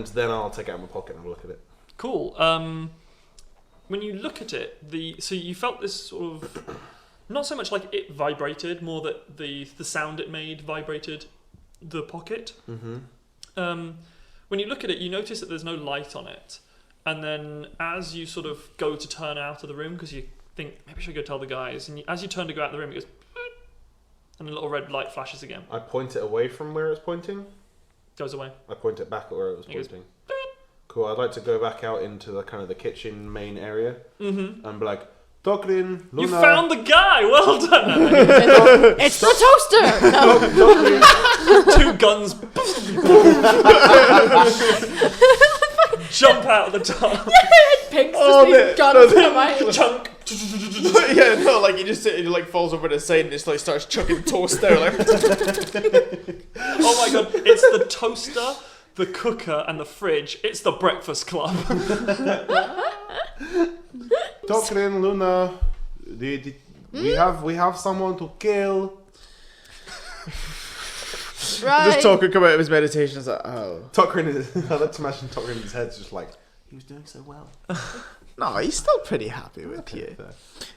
then I'll take it out of my pocket and have a look at it. Cool. When you look at it, so you felt this sort of, not so much like it vibrated, more that the sound it made vibrated the pocket. When you look at it, you notice that there's no light on it, and then as you sort of go to turn out of the room because you think maybe I should go tell the guys, and as you turn to go out of the room, it goes, and a little red light flashes again. I point it away from where it's pointing. Goes away. I point it back at where it was It goes, pointing. Cool. I'd like to go back out into the kind of the kitchen main area and be like, Tokrin, Luna. You found the guy. Well done. It's the toaster. No. Two guns jump out of the top. Pink's Oh, just no, guns come out. Chunk. yeah, no, like he just falls over to the side and just like starts chucking toast there, like. Oh my god! It's the toaster, the cooker, and the fridge. It's the Breakfast Club. Tokrin, Luna, we have someone to kill. Right. Just Tokrin come out of his meditation. It's like, oh. Tokrin is. I like to imagine Tokrin in his head's just like, he was doing so well. No, he's still pretty happy with you.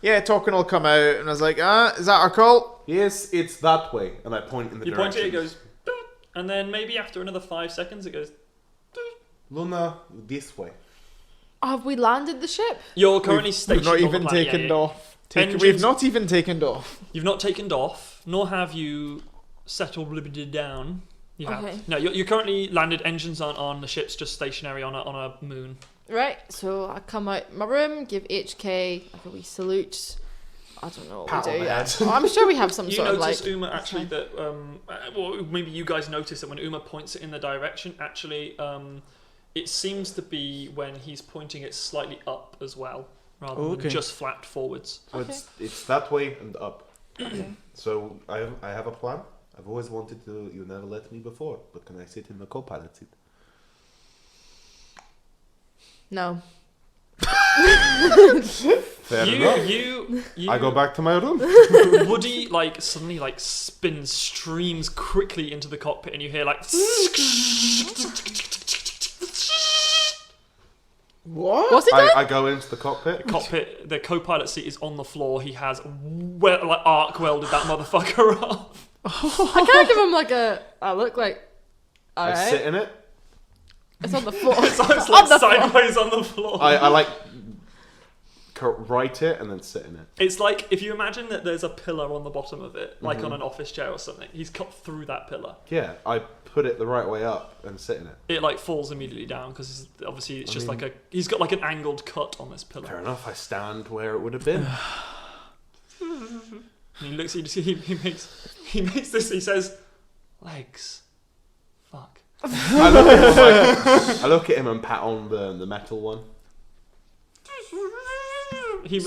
Yeah, Tokrin will come out and I was like, is that our call? Yes, it's that way, and I point in the You point direction. it, it goes, "Doot," and then maybe after another 5 seconds, it goes. "Doot." Luna, this way. Have we landed the ship? You're currently We've stationed. not on the even planet. taken Yeah, yeah. off. Engines- We've not even taken off. You've not taken off, nor have you settled down. You have. Okay. No, you're currently landed. Engines aren't on. The ship's just stationary on a moon. Right, so I come out my room, give HK like a wee salute. I don't know what Pat we on do. the Yeah. head. Oh, I'm sure we have some You sort of notice like. Uma that's actually fine. that well, maybe you guys notice that when Uma points it in the direction, actually it seems to be when he's pointing it slightly up as well, rather than just flat forwards. So Okay. it's that way and up. Okay. So I have a plan. I've always wanted to. You never let me before, but can I sit in the co-pilot seat? No. Fair enough. You I go back to my room. Woody suddenly spins, streams quickly into the cockpit, and you hear What? What's it done? I go into the cockpit. cockpit. The co-pilot seat is on the floor. He has arc welded that motherfucker off. I can't give him like a. I look like. I Alright. sit in it. It's on the floor. So it's On the floor. sideways on the floor. I like write it and then sit in it. It's like if you imagine that there's a pillar on the bottom of it, like on an office chair or something. He's cut through that pillar. Yeah, I put it the right way up and sit in it. It falls immediately down because obviously it's just mean- he's got like an angled cut on this pillar. Fair enough. I stand where it would have been. And he looks at you, he makes he makes this. He says, "Legs, fuck." I look at him and pat on the metal one. He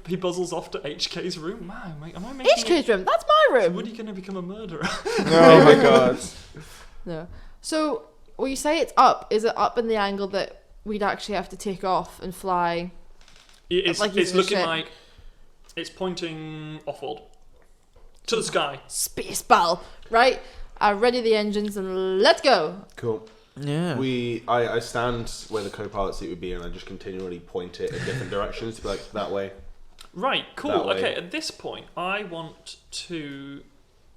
he buzzles off to HK's room. Man, am I making HK's room. That's my room. Woody gonna become a murderer? Oh my god. No. So, when you say it's up, is it up in the angle that we'd actually have to take off and fly? It's Like using a looking ship. like it's pointing offworld to the sky. Space ball. Right? Ready the engines and let's go. Cool. Yeah. I stand where the co-pilot seat would be, and I just continually point it in different directions to be like that way. Right, cool. That way. Okay, at this point, I want to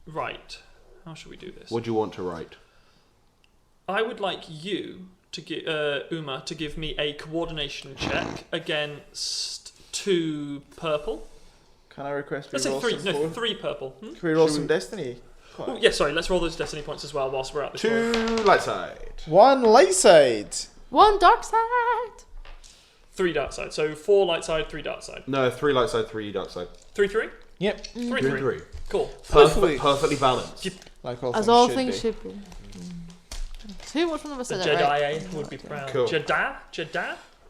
write. How should we do this? What do you want to write? I would like you to give Uma to give me a coordination check against 2 purple. Can I request we Let's say roll 3. some No, for- 3 purple. Can we roll Should some we- destiny? Oh, yeah, sorry. Let's roll those destiny points as well whilst we're at this. 2 light side. 1 light side. 1 dark side. 3 dark side. So 4 light side, 3 dark side. No, 3 light side, 3 dark side. 3-3. Yep. 3-3. 3. Cool. Hopefully. Perfectly balanced. Like all As things all should things be. should be. So which one of us The said it right? Jedi would be proud. Cool. Jeddah. The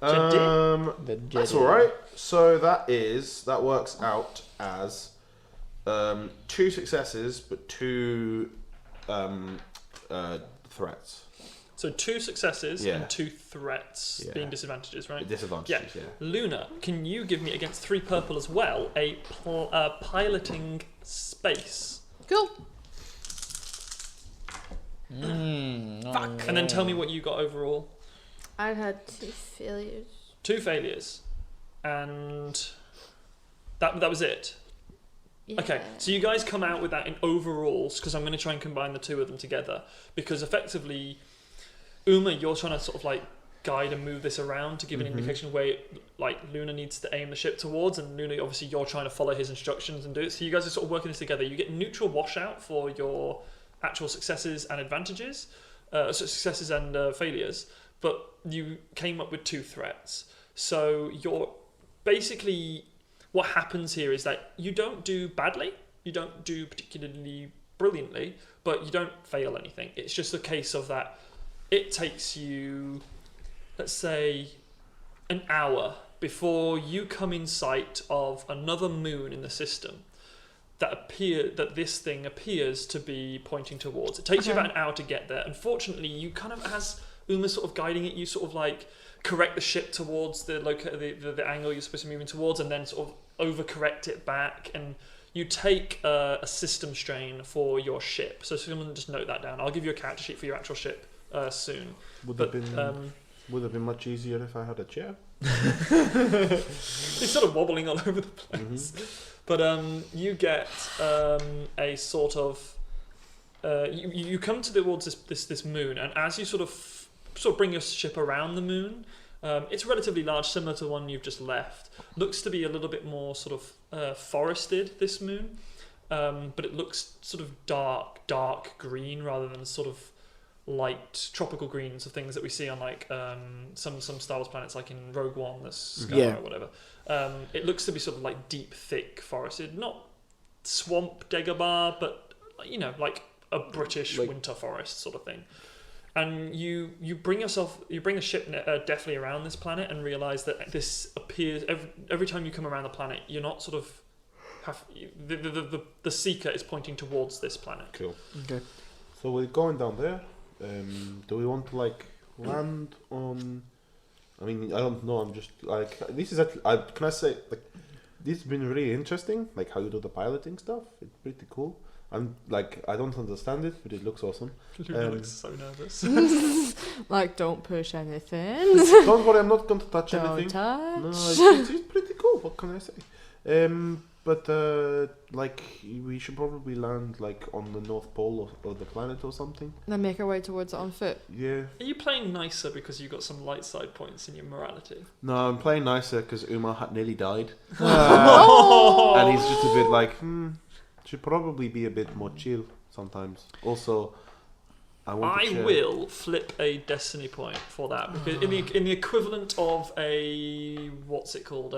That's Jedi. all right. So that works out as 2 successes, but 2 threats. So 2 successes Yeah. and 2 threats Yeah. being disadvantages, right? Disadvantages, yeah. Luna, can you give me against 3 purple as well a piloting space? Cool. And then tell me what you got overall. I had 2 failures. 2 failures, and that was it. Yeah. Okay, so you guys come out with that in overalls, because I'm going to try and combine the 2 of them together, because effectively, Uma, you're trying to sort of like guide and move this around to give an indication of where like Luna needs to aim the ship towards, and Luna, obviously you're trying to follow his instructions and do it. So you guys are sort of working this together. You get neutral washout for your actual successes and advantages, successes and failures, but you came up with 2 threats. So you're basically, what happens here is that you don't do badly, you don't do particularly brilliantly, but you don't fail anything. It's just a case of that it takes you, let's say, an hour before you come in sight of another moon in the system that this thing appears to be pointing towards. It takes you about an hour to get there. Unfortunately, you kind of, as Uma's sort of guiding it, you sort of like correct the ship towards the angle you're supposed to be moving towards, and then sort of overcorrect it back, and you take a system strain for your ship. So someone just note that down. I'll give you a character sheet for your actual ship soon. Would But have been much easier if I had a chair. it's sort of wobbling all over the place. But you get a sort of you come towards this moon, and as you sort of bring your ship around the moon, it's relatively large, similar to the one you've just left. Looks to be a little bit more sort of forested, this moon, but it looks sort of dark green rather than sort of light tropical greens of things that we see on like some Star Wars planets, like in Rogue One, the sky or whatever. It looks to be sort of like deep, thick forested, not swamp Dagobah, but like a British winter forest sort of thing. And you bring the ship deftly around this planet and realize that this appears every time you come around the planet, you're not sort of the seeker is pointing towards this planet. Cool. Okay. So we're going down there. Do we want to like land on? I mean, I don't know. I'm just like, this is actually. Can I say, like, this has been really interesting. Like how you do the piloting stuff. It's pretty cool. I'm like, I don't understand it, but it looks awesome. Luna looks so nervous. Like, don't push anything. Don't worry, I'm not going to touch Don't anything. touch. No, it's pretty cool. What can I say? But like, we should probably land like on the North Pole of the planet or something. Then make our way towards it on foot. Yeah. Are you playing nicer because you got some light side points in your morality? No, I'm playing nicer because Umar had nearly died. Oh! And he's just a bit like, should probably be a bit more chill sometimes. Also, I will flip a destiny point for that, because in the equivalent of a what's it called,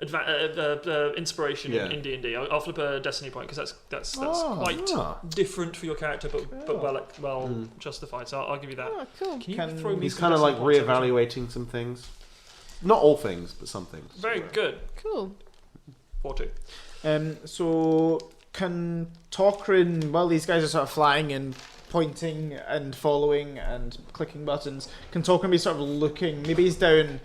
inspiration Yeah. in D&D. I'll flip a destiny point because that's quite different for your character, but well justified. So I'll give you that. Oh, cool. Can you throw me He's some kind of like destiny points every time? reevaluating some things. Not all things, but some things. Very good. Cool. 4-2. So can Tokrin, while these guys are sort of flying and pointing and following and clicking buttons, can Tokrin be sort of looking? Maybe he's down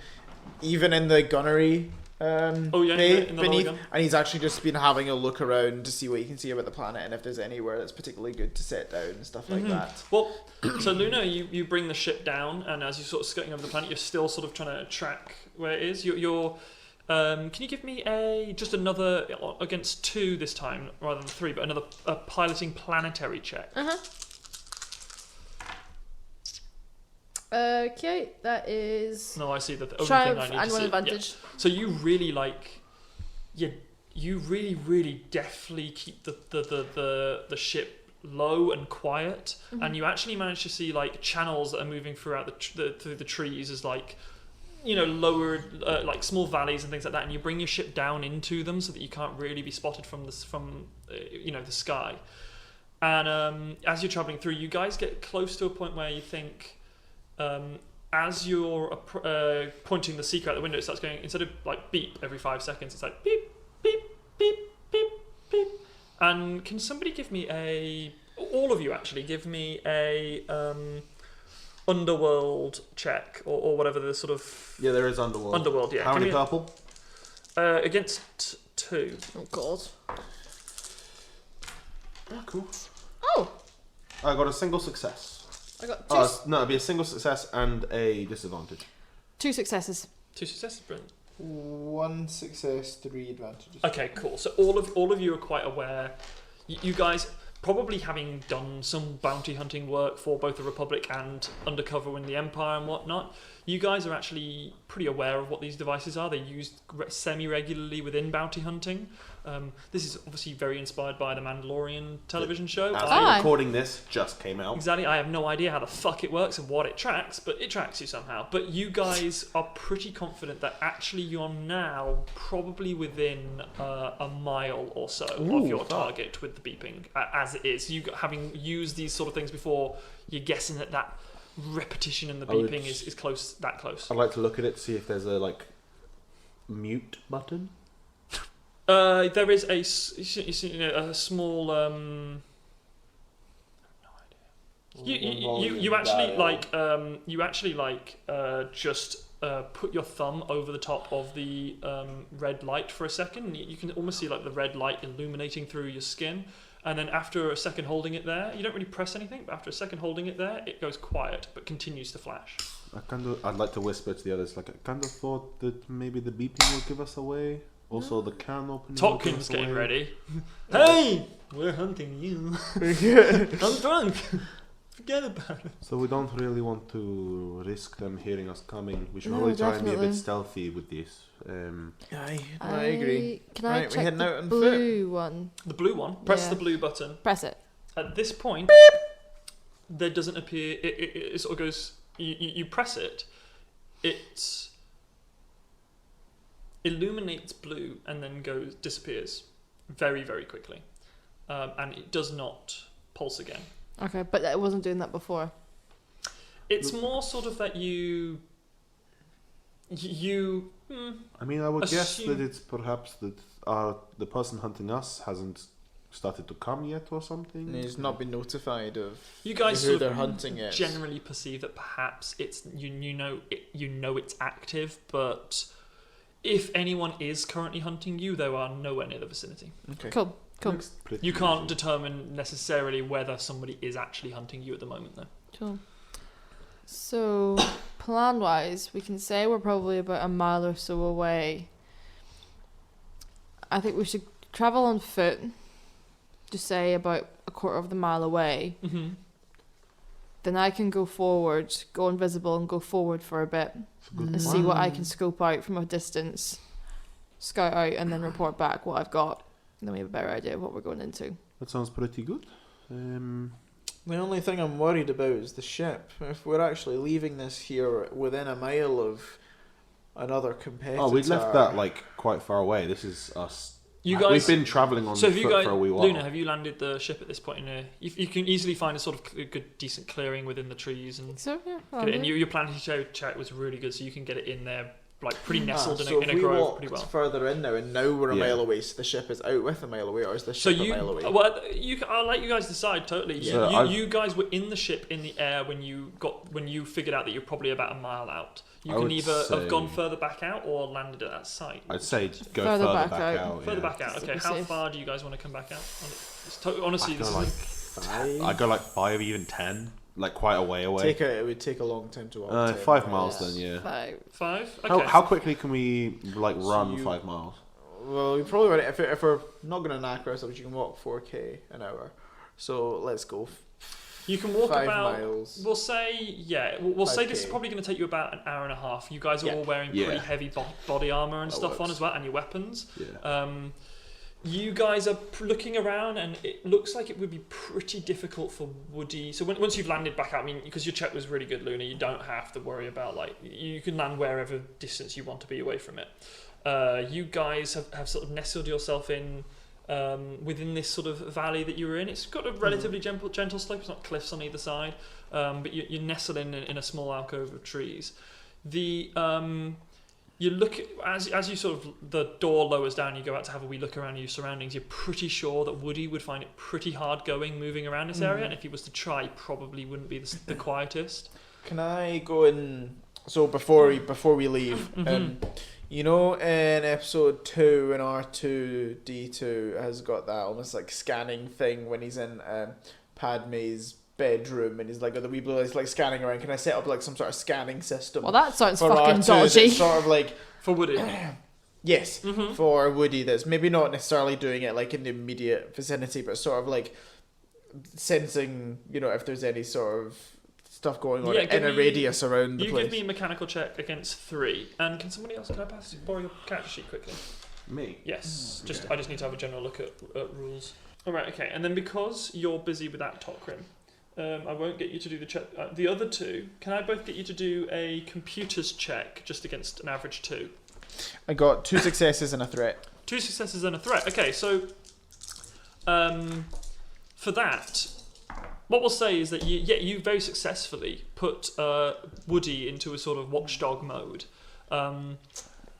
even in the gunnery bay in the beneath, gun. and he's actually just been having a look around to see what he can see about the planet and if there's anywhere that's particularly good to set down and stuff like that. Well, so Luna, you bring the ship down, and as you're sort of skirting over the planet, you're still sort of trying to track where it is. You're can you give me just another against 2 this time rather than 3, but another piloting planetary check? Okay, that is No, I see that the only triumph thing I need and to one see. advantage. Yeah. So you really you really deftly keep the ship low and quiet, and you actually manage to see like channels that are moving throughout through the trees as like lower like small valleys and things like that, and you bring your ship down into them so that you can't really be spotted from the sky. And as you're traveling through, you guys get close to a point where you think, as you're pointing the seeker out the window, it starts going, instead of like beep every 5 seconds, it's like beep, beep, beep, beep, beep. And can somebody give me all of you actually, give me a underworld check or whatever the sort of... Yeah, there is underworld. Underworld, yeah. How many purple? Against 2. Oh god. Oh, cool. Oh, I got a single success. I got 2, No, it'd be a single success and a disadvantage. 2 successes. 2 successes, brilliant. 1 success, 3 advantages. Okay, cool. So all of you are quite aware. You guys, probably having done some bounty hunting work for both the Republic and undercover in the Empire and whatnot, you guys are actually pretty aware of what these devices are. They're used semi-regularly within bounty hunting. This is obviously very inspired by the Mandalorian television show. As Ah. we're recording this, just came out. Exactly. I have no idea how the fuck it works and what it tracks, but it tracks you somehow. But you guys are pretty confident that actually you're now probably within a mile or so of your target with the beeping as it is. You having used these sort of things before, you're guessing that repetition in the beeping is close. That close. I'd like to look at it, see if there's a mute button. There is a small. No idea. You actually just put your thumb over the top of the red light for a second. You can almost see like the red light illuminating through your skin, and then after a second holding it there, you don't really press anything. But after a second holding it there, it goes quiet but continues to flash. I'd like to whisper to the others, I kind of thought that maybe the beeping will give us away. Also, the can opening. Tokrin's getting ready. Hey, we're hunting you. I'm drunk. Forget about it. So we don't really want to risk them hearing us coming. We should No, probably try and be a definitely. bit stealthy with this. I agree. Can I Right, we're check heading out the on blue one? The blue one. Press Yeah. the blue button. Press it. At this point, there doesn't appear. It sort of goes. You press it. It illuminates blue and then disappears very, very quickly, and it does not pulse again. Okay, but it wasn't doing that before. It's more sort of that you. I mean, I would guess Assume- that it's perhaps that the person hunting us hasn't started to come yet or something. And he's not been notified of You guys who sort they're of hunting it. generally perceive that perhaps it's you know it's active, but if anyone is currently hunting you, they are nowhere near the vicinity. Okay. Cool. Cool. Looks pretty You can't easy. determine necessarily whether somebody is actually hunting you at the moment, though. Cool. So, plan-wise, we can say we're probably about a mile or so away. I think we should travel on foot. Just say about a quarter of the mile away. Mm-hmm. Then I can go forward, go invisible, and go forward for a bit It's a good and plan. see what I can scope out from a distance, scout out, and then report back what I've got. And then we have a better idea of what we're going into. That sounds pretty good. The only thing I'm worried about is the ship. If we're actually leaving this here within a mile of another competitor. Oh, we left that like quite far away. This is us. You guys, we've been travelling on so have foot you guys, for a wee while. Luna, have you landed the ship at this point? You can easily find a sort of good, decent clearing within the trees and So yeah. get it in. Your planetary check was really good, so you can get it in there, like pretty nestled so in if a we grove walked pretty well. further in now, and now we're a Yeah. mile away, so the ship is out with a mile away, or is the So ship a mile away? I'll let you guys decide totally. So You guys were in the ship in the air when you figured out that you're probably about a mile out. You I can would either say- have gone further back out or landed at that site. I'd say go Further further back back out. out. Further yeah. back out. Just to Okay, be how safe. far do you guys want to come back out? Honestly, I this go like is I go like 5, even 10, like quite a way away. It would take a long time to walk. 10 5 miles then, yeah. 5. 5. Okay. How quickly can we like run you- 5 miles? Well, we probably want if we're not going to knock ourselves, you can walk 4k an hour. So let's go. You can walk 5 about. miles. We'll say we'll say this is 5K. probably going to take you about an hour and a half. You guys are Yeah. all wearing Yeah. pretty heavy body armor and That stuff on works. as well, and your weapons. Yeah. You guys are looking around, and it looks like it would be pretty difficult for Woody. So once you've landed back out, I mean, because your check was really good, Luna, you don't have to worry about you can land wherever distance you want to be away from it. You guys have sort of nestled yourself in within this sort of valley that you were in. It's got a relatively gentle slope. It's not cliffs on either side, but you're nestled in a small alcove of trees. You look as you sort of the door lowers down. You go out to have a wee look around your surroundings. You're pretty sure that Woody would find it pretty hard going moving around this area, and if he was to try, probably wouldn't be the quietest. Can I go in? So before we leave, you know, in episode 2, when R2D2 has got that almost like scanning thing when he's in Padme's bedroom and he's like got the wee blue lights like scanning around. Can I set up like some sort of scanning system? Well, that sounds for fucking R2 dodgy. that's sort of like For Woody, yes, Mm-hmm. for Woody, that's maybe not necessarily doing it like in the immediate vicinity, but sort of like sensing, you know, if there's any sort of stuff going on Yeah, in give a me- radius around the you place. give me a mechanical check against 3, and can somebody else? Can I borrow your character sheet quickly? Me. Yes, Okay. I just need to have a general look at rules. All right, okay, and then because you're busy with that Tokrin, I won't get you to do the check. The other 2, can I both get you to do a computer's check just against an average 2? I got 2 successes and a threat. 2 successes and a threat. Okay, so for that, what we'll say is that you very successfully put Woody into a sort of watchdog mode.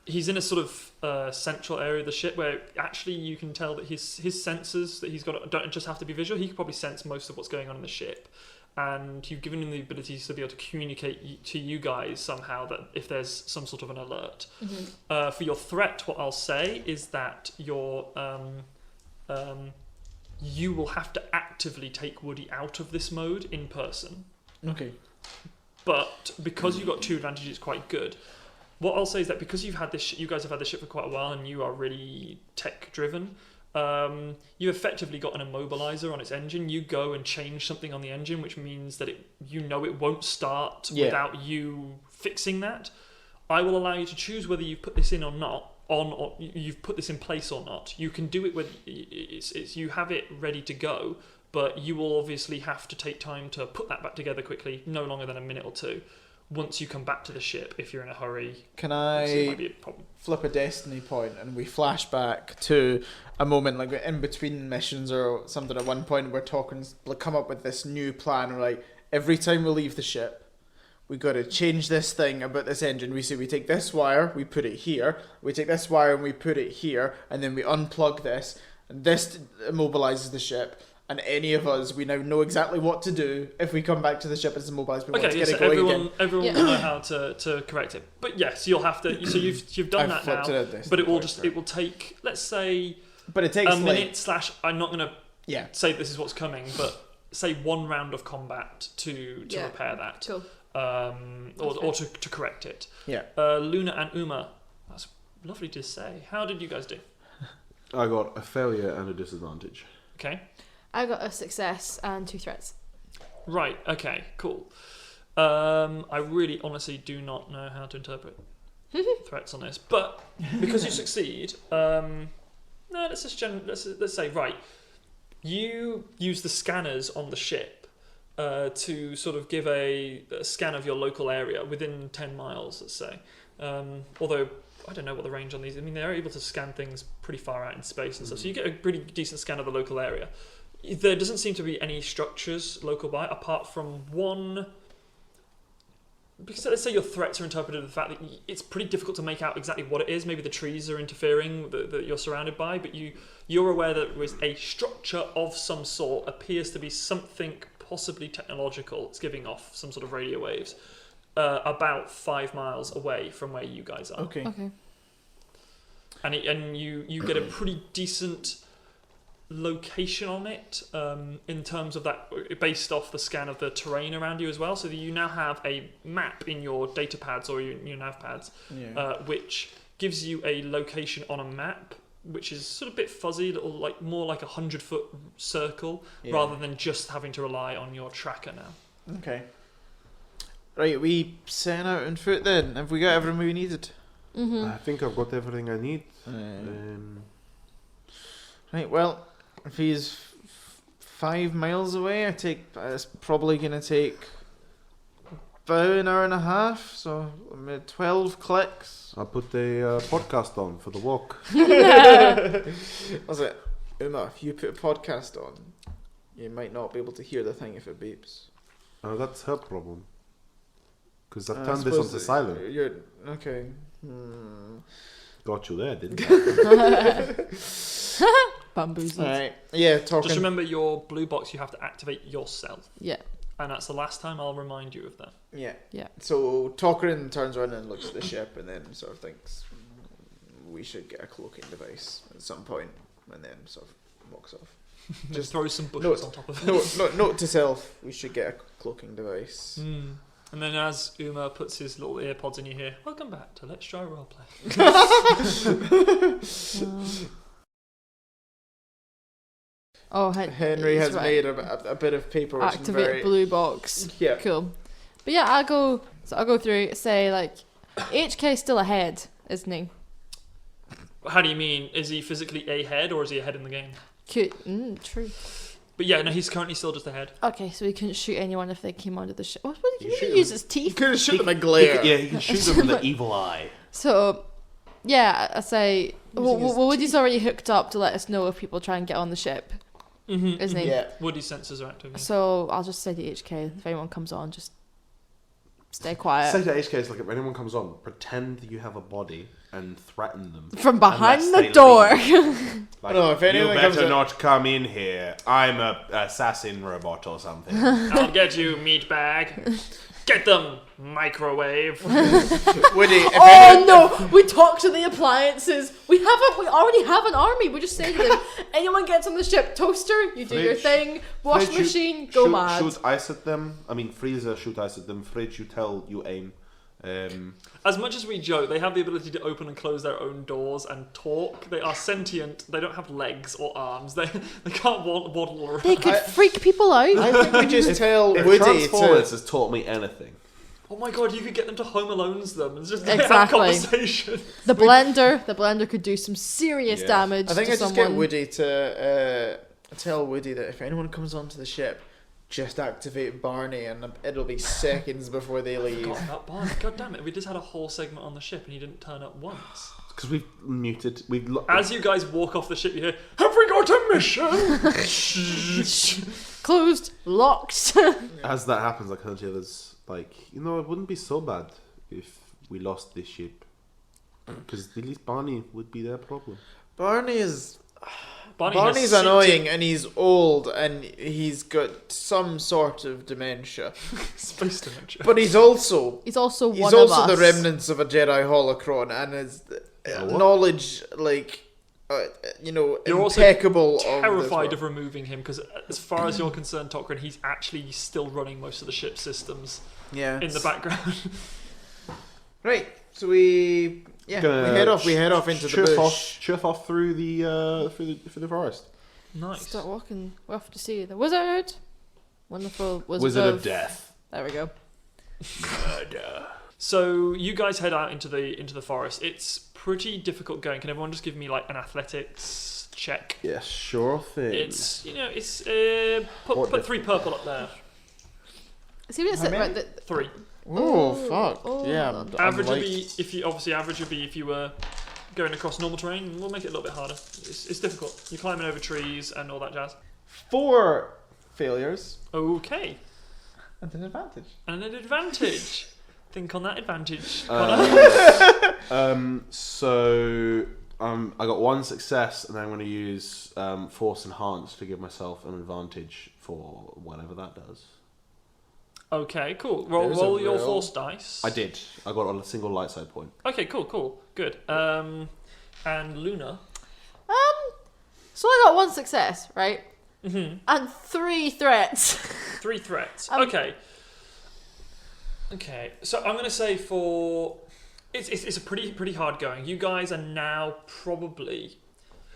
He's in a sort of central area of the ship where actually you can tell that his sensors that he's got don't just have to be visual. He can probably sense most of what's going on in the ship, and you've given him the ability to be able to communicate to you guys somehow that if there's some sort of an alert. For your threat, what I'll say is that you will have to actively take Woody out of this mode in person. Okay. But because you've got 2 advantages, it's quite good. What I'll say is that because you guys have had this ship for quite a while, and you are really tech driven, you effectively got an immobilizer on its engine. You go and change something on the engine, which means that it won't start without you fixing that. I will allow you to choose whether you put this in or not, or you've put this in place or not. You can do it with you have it ready to go, but you will obviously have to take time to put that back together quickly, no longer than a minute or 2. Once you come back to the ship, if you're in a hurry, Can it might I be a problem. flip a destiny point and we flash back to a moment like in between missions or something? At one point, we're talking, like, come up with this new plan. We're like, every time we leave the ship, we got to change this thing about this engine. We say we take this wire, we put it here. We take this wire and we put it here, and then we unplug this, and this immobilizes the ship. And any of us, we now know exactly what to do if we come back to the ship as immobilized. We want to Okay, get so it going everyone again. will know how to correct it. But yes, you'll have to. So you've done I've that now. flipped it at this But it will point, it will take, let's say, But it takes a minute / I'm not going to yeah. say this is what's coming, but say 1 round of combat to Yeah. repair that, Cool. or to correct it. Yeah. Luna and Uma, that's lovely to say. How did you guys do? I got a failure and a disadvantage. Okay. I got a success and 2 threats. Right. Okay. Cool. I really, honestly, do not know how to interpret threats on this, but because you succeed, no. Let's just let's say right. You use the scanners on the ship to sort of give a scan of your local area within 10 miles, let's say. Although I don't know what the range on these. I mean, they're able to scan things pretty far out in space and stuff, so you get a pretty decent scan of the local area. There doesn't seem to be any structures local by, apart from one. Because let's say your threats are interpreted as the fact that it's pretty difficult to make out exactly what it is. Maybe the trees are interfering that you're surrounded by, but you're aware that it was a structure of some sort, appears to be something possibly technological. It's giving off some sort of radio waves, about 5 miles away from where you guys are. Okay. And you get a pretty decent location on it, in terms of that, based off the scan of the terrain around you as well. So that you now have a map in your data pads or your nav pads, which gives you a location on a map, which is sort of a bit fuzzy, little like more like 100-foot circle, rather than just having to rely on your tracker now. Okay. Right, we setting out on foot then. Have we got everything we needed? I think I've got everything I need. Right, well, if he's 5 miles away, it's probably going to take about an hour and a half, so 12 clicks. I'll put the podcast on for the walk. Was it? Uma, if you put a podcast on, you might not be able to hear the thing if it beeps. Oh, that's her problem. Because I've turned this on to silent. You're okay. Got you there, didn't I? Bamboozled. Alright. Yeah, talking. Just remember your blue box you have to activate yourself. Yeah. And that's the last time I'll remind you of that. Yeah. So Tokrin turns around and looks at the ship and then sort of thinks we should get a cloaking device at some point, and then sort of walks off. Just throw some bushes on top of it. Note to self, we should get a cloaking device. And then as Uma puts his little earpods in your ear, welcome back to Let's Try Roleplay. Oh, Henry has made a bit of paper. Which activate blue box. Yeah. Cool. But yeah, I'll go through. Say like, HK's still ahead, isn't he? How do you mean? Is he physically ahead or is he ahead in the game? True. But yeah, no, he's currently still just ahead. Okay, so he couldn't shoot anyone if they came onto the ship. What did he use his teeth? Could have shoot them a glare. He can shoot them in the evil eye. So, yeah, I say, Woody's already hooked up to let us know if people try and get on the ship, isn't he? Yeah. Woody's sensors are active. Yeah. So I'll just say to HK, if anyone comes on, just stay quiet. Say to HK, like if anyone comes on, pretend you have a body and threaten them From behind unless the they door. Like, No, if anyone you comes better in- not come in here. I'm a assassin robot or something. I'll get you, meatbag. Get them, microwave. Woody, No! We talk to the appliances. We already have an army. We just say to them, anyone gets on the ship, toaster, you do your Fridge. thing. Wash Fridge, machine, go mad. Shoot ice at them. I mean, freezer, shoot ice at them. Fridge, you aim. As much as we joke, they have the ability to open and close their own doors and talk. They are sentient. They don't have legs or arms. They can't waddle around. They could freak people out. I think we just tell If Woody Transformers to. has taught me anything. Oh my god, you could get them to Home Alones them and just Exactly. have conversations. The blender could do some serious Yeah. damage I think to I just someone. get Woody to tell Woody that if anyone comes onto the ship, just activate Barney and it'll be seconds before they leave. God, that Barney. God damn it, we just had a whole segment on the ship and he didn't turn up once. Because we've muted. As you guys walk off the ship, you hear, have we got a mission? Closed, locked. As that happens, I kind of there's like, it wouldn't be so bad if we lost this ship. Because at least Barney would be their problem. Barney's Barney's annoying and he's old and he's got some sort of dementia. Space dementia. But he's also He's also the us. remnants of a Jedi holocron and his knowledge, You're also impeccable. terrified of removing him because, as far as you're concerned, Tokrin, he's actually still running most of the ship systems in the background. Right, so we head off into the bush. Chuff off through the forest. Nice. Start walking. We're off to see the wizard. Wonderful Wizard of Death. There we go. Murder. So you guys head out into the forest. It's pretty difficult going. Can everyone just give me like an athletics check? Yes, sure thing. It's put 3 purple up there. See what it said? Right, 3. Oh fuck! Oh, Yeah, no. Average would be if you were going across normal terrain. We'll make it a little bit harder. It's difficult. You're climbing over trees and all that jazz. 4 failures Okay, and an advantage. and an advantage. Think on that advantage. So I got 1 success, and then I'm going to use Force Enhance to give myself an advantage for whatever that does. Okay, cool. Roll There's a your roll. force dice. I did. I got a single light side point. Okay, cool, good. And Luna. So I got 1 success, right? Mm-hmm. And 3 threats. 3 threats. Okay. So I'm gonna say for it's a pretty hard going. You guys are now probably.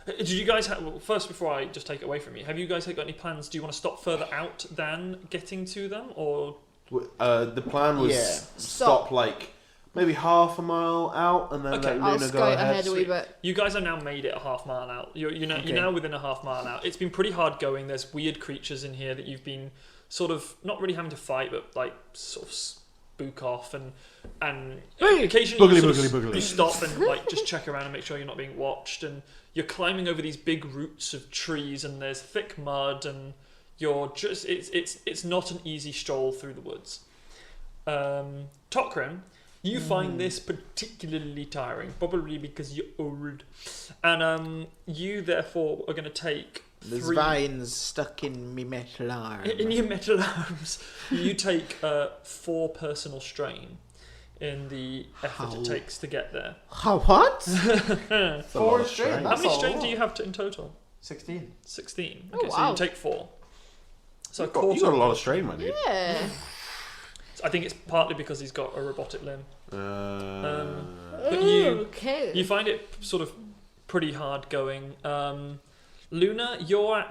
Did you guys have, well, first before I just take it away from you? Have you guys got any plans? Do you want to stop further out than getting to them, or The plan was stop like maybe half a mile out, and then Okay. let I'll Luna go scout ahead. ahead a wee bit. you guys have now made it a half mile out? You're now within a half mile out. It's been pretty hard going. There's weird creatures in here that you've been sort of not really having to fight, but like sort of spook off and occasionally you stop and like just check around and make sure you're not being watched, and you're climbing over these big roots of trees and there's thick mud, and you're just it's not an easy stroll through the woods. Tokrin, you find this particularly tiring, probably because you're old, and you therefore are going to take There's 3 vines stuck in me metal arm. in your metal arms. You take 4 personal strain in the effort it takes to get there. How what? That's a lot of strain. How many strain do you have in total? 16. 16. Oh, Okay, so wow. you take 4. So You got a lot of strain, my dude. Yeah. I think it's partly because he's got a robotic limb. But Okay. you find it sort of pretty hard going. Luna, you're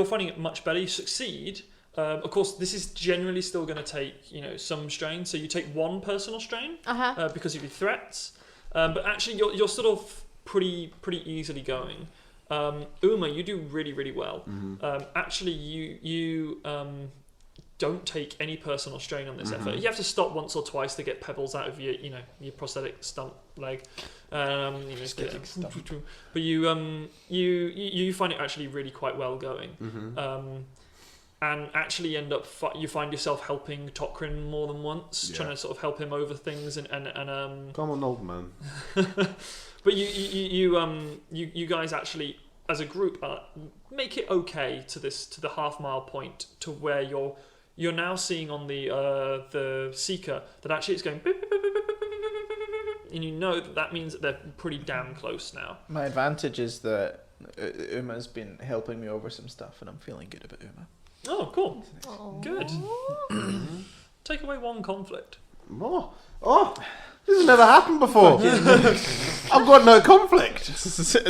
finding it much better. You succeed. Of course, this is generally still going to take some strain. So you take 1 personal strain because of your threats. But actually, you're sort of pretty easily going. Uma, you do really well. Actually, you don't take any personal strain on this effort. You have to stop once or twice to get pebbles out of your prosthetic stump leg. But you find it actually really quite well going. And actually end up you find yourself helping Tokrin more than once, trying to sort of help him over things and Come on, old man. But you guys actually as a group make it okay to the half mile point to where you're now seeing on the seeker that actually it's going beep, beep, beep, beep, beep, beep, beep, and you know that means that they're pretty damn close now. My advantage is that Uma's been helping me over some stuff, and I'm feeling good about Uma. Oh, cool. Aww. Good. Take away 1 conflict. Oh, this has never happened before. I've got no conflict.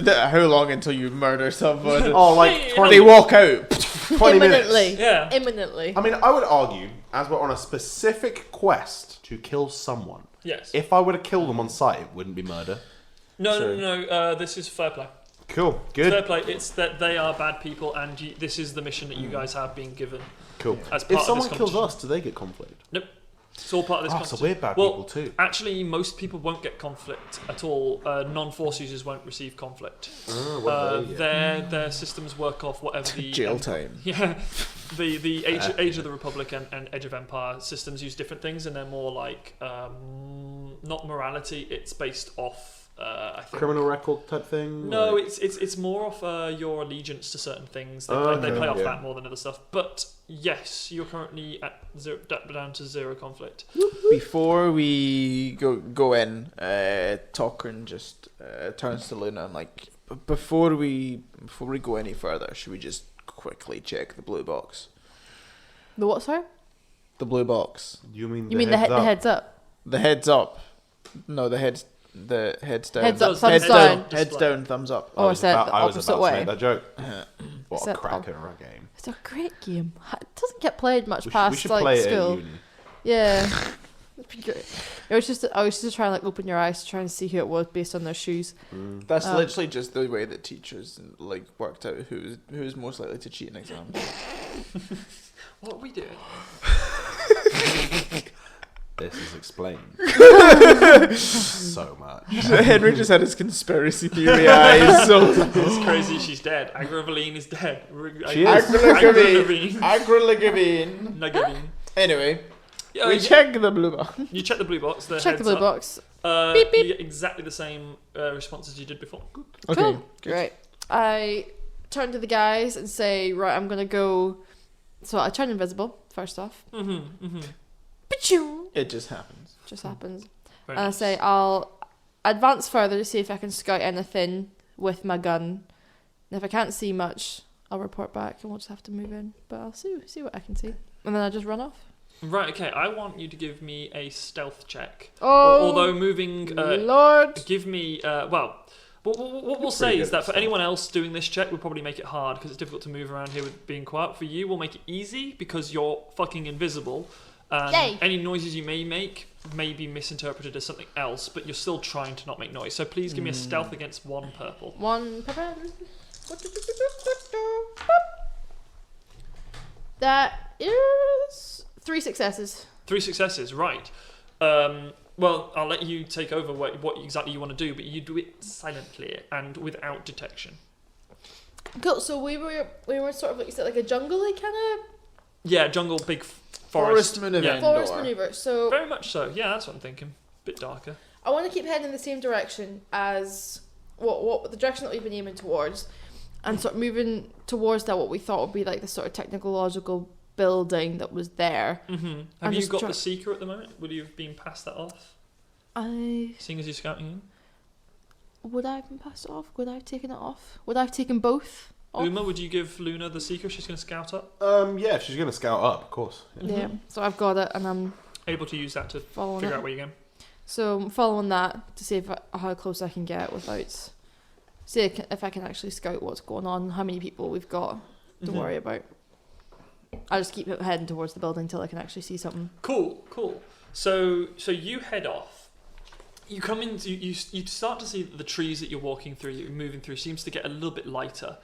How long until you murder someone? Oh, like Hey, 20, They walk out. 20 minutes. Imminently. Yeah. Imminently. I mean, I would argue, as we're on a specific quest to kill someone, Yes. if I were to kill them on sight, it wouldn't be murder. No. This is fair play. Cool, good. Fair play. It's that they are bad people, and this is the mission that you guys have been given. Cool. As part If of someone this kills competition. us, do they get conflict? Nope. It's all part of this Oh, so competition. we're bad Well, people too. Actually, most people won't get conflict at all. Non-force users won't receive conflict. Their systems work off whatever the Jail time. Yeah, the Age of the Republic and Age of Empire systems use different things, and they're more like not morality. It's based off. I think. Criminal record type thing? No, like... it's more of your allegiance to certain things. They play off that more than other stuff. But yes, you're currently at down to 0 conflict. Before we go in, Tokrin just turns to Luna and like, before we go any further, should we just quickly check the blue box? The what, sorry? The blue box. You mean The heads up? The head's up. No, the head's down. Heads up, Does thumbs head down. down. Heads down, thumbs up. Oh, I said the I was opposite about to way. make that joke. What Said a cracker of a game. It's a great game. It doesn't get played much We past should like play it school. at uni. Yeah. It'd be great. I was just trying to like open your eyes to try and see who it was based on their shoes. That's literally just the way that teachers like worked out who's most likely to cheat in exams. What are we doing? TARDIS is explained so much. Henry just had his conspiracy theory eyes. So It's crazy. She's dead. Agraveline is dead. She is. Agrolagavine. Nagavine. Anyway, Yeah, we check the blue box. You check the blue box. The Check the heads blue up. box. You get exactly the same responses you did before. Okay. Cool. Great. I turn to the guys and say, right, I'm gonna go. So I turn invisible first off. Pachoo! It just happens. Just happens. Very And I nice. say I'll advance further to see if I can scout anything with my gun. And if I can't see much, I'll report back and we'll just have to move in. But I'll see what I can see. And then I just run off. Right. Okay. I want you to give me a stealth check. Oh, Although moving, Lord! give me what we'll say is that for anyone else doing this check, we'll probably make it hard because it's difficult to move around here with being quiet. For you, we'll make it easy because you're fucking invisible. And Yay. any noises you may make may be misinterpreted as something else, but you're still trying to not make noise. So please give me a stealth against 1 purple. 1 pepper. That is 3 successes. 3 successes, right. Well, I'll let you take over what exactly you want to do, but you do it silently and without detection. Cool. So we were sort of like, is it like a jungle-y kind of Yeah, jungle, big Forest maneuver. Yeah, forest Indoor. maneuver? So very much so. Yeah, that's what I'm thinking. Bit darker. I want to keep heading in the same direction as what the direction that we've been aiming towards, and sort of moving towards that what we thought would be like the sort of technological building that was there. Have I'm you just got try- the seeker at the moment? Would you have been past that off? Seeing as you're scouting Would I have been passed it off? Would I have taken it off? Would I have taken both in? off? Uma, would you give Luna the seeker? She's going to scout up. Yeah, if she's gonna scout up, of course. Yeah. Yeah. So I've got it, and I'm Able to use that to following figure it. out where you're going. So I'm following that to see how close I can get without. See if I can actually scout what's going on, how many people we've got to worry about. I just keep heading towards the building till I can actually see something. Cool. So you head off. You come in. You start to see that the trees that you're walking through, you're moving through, seems to get a little bit lighter,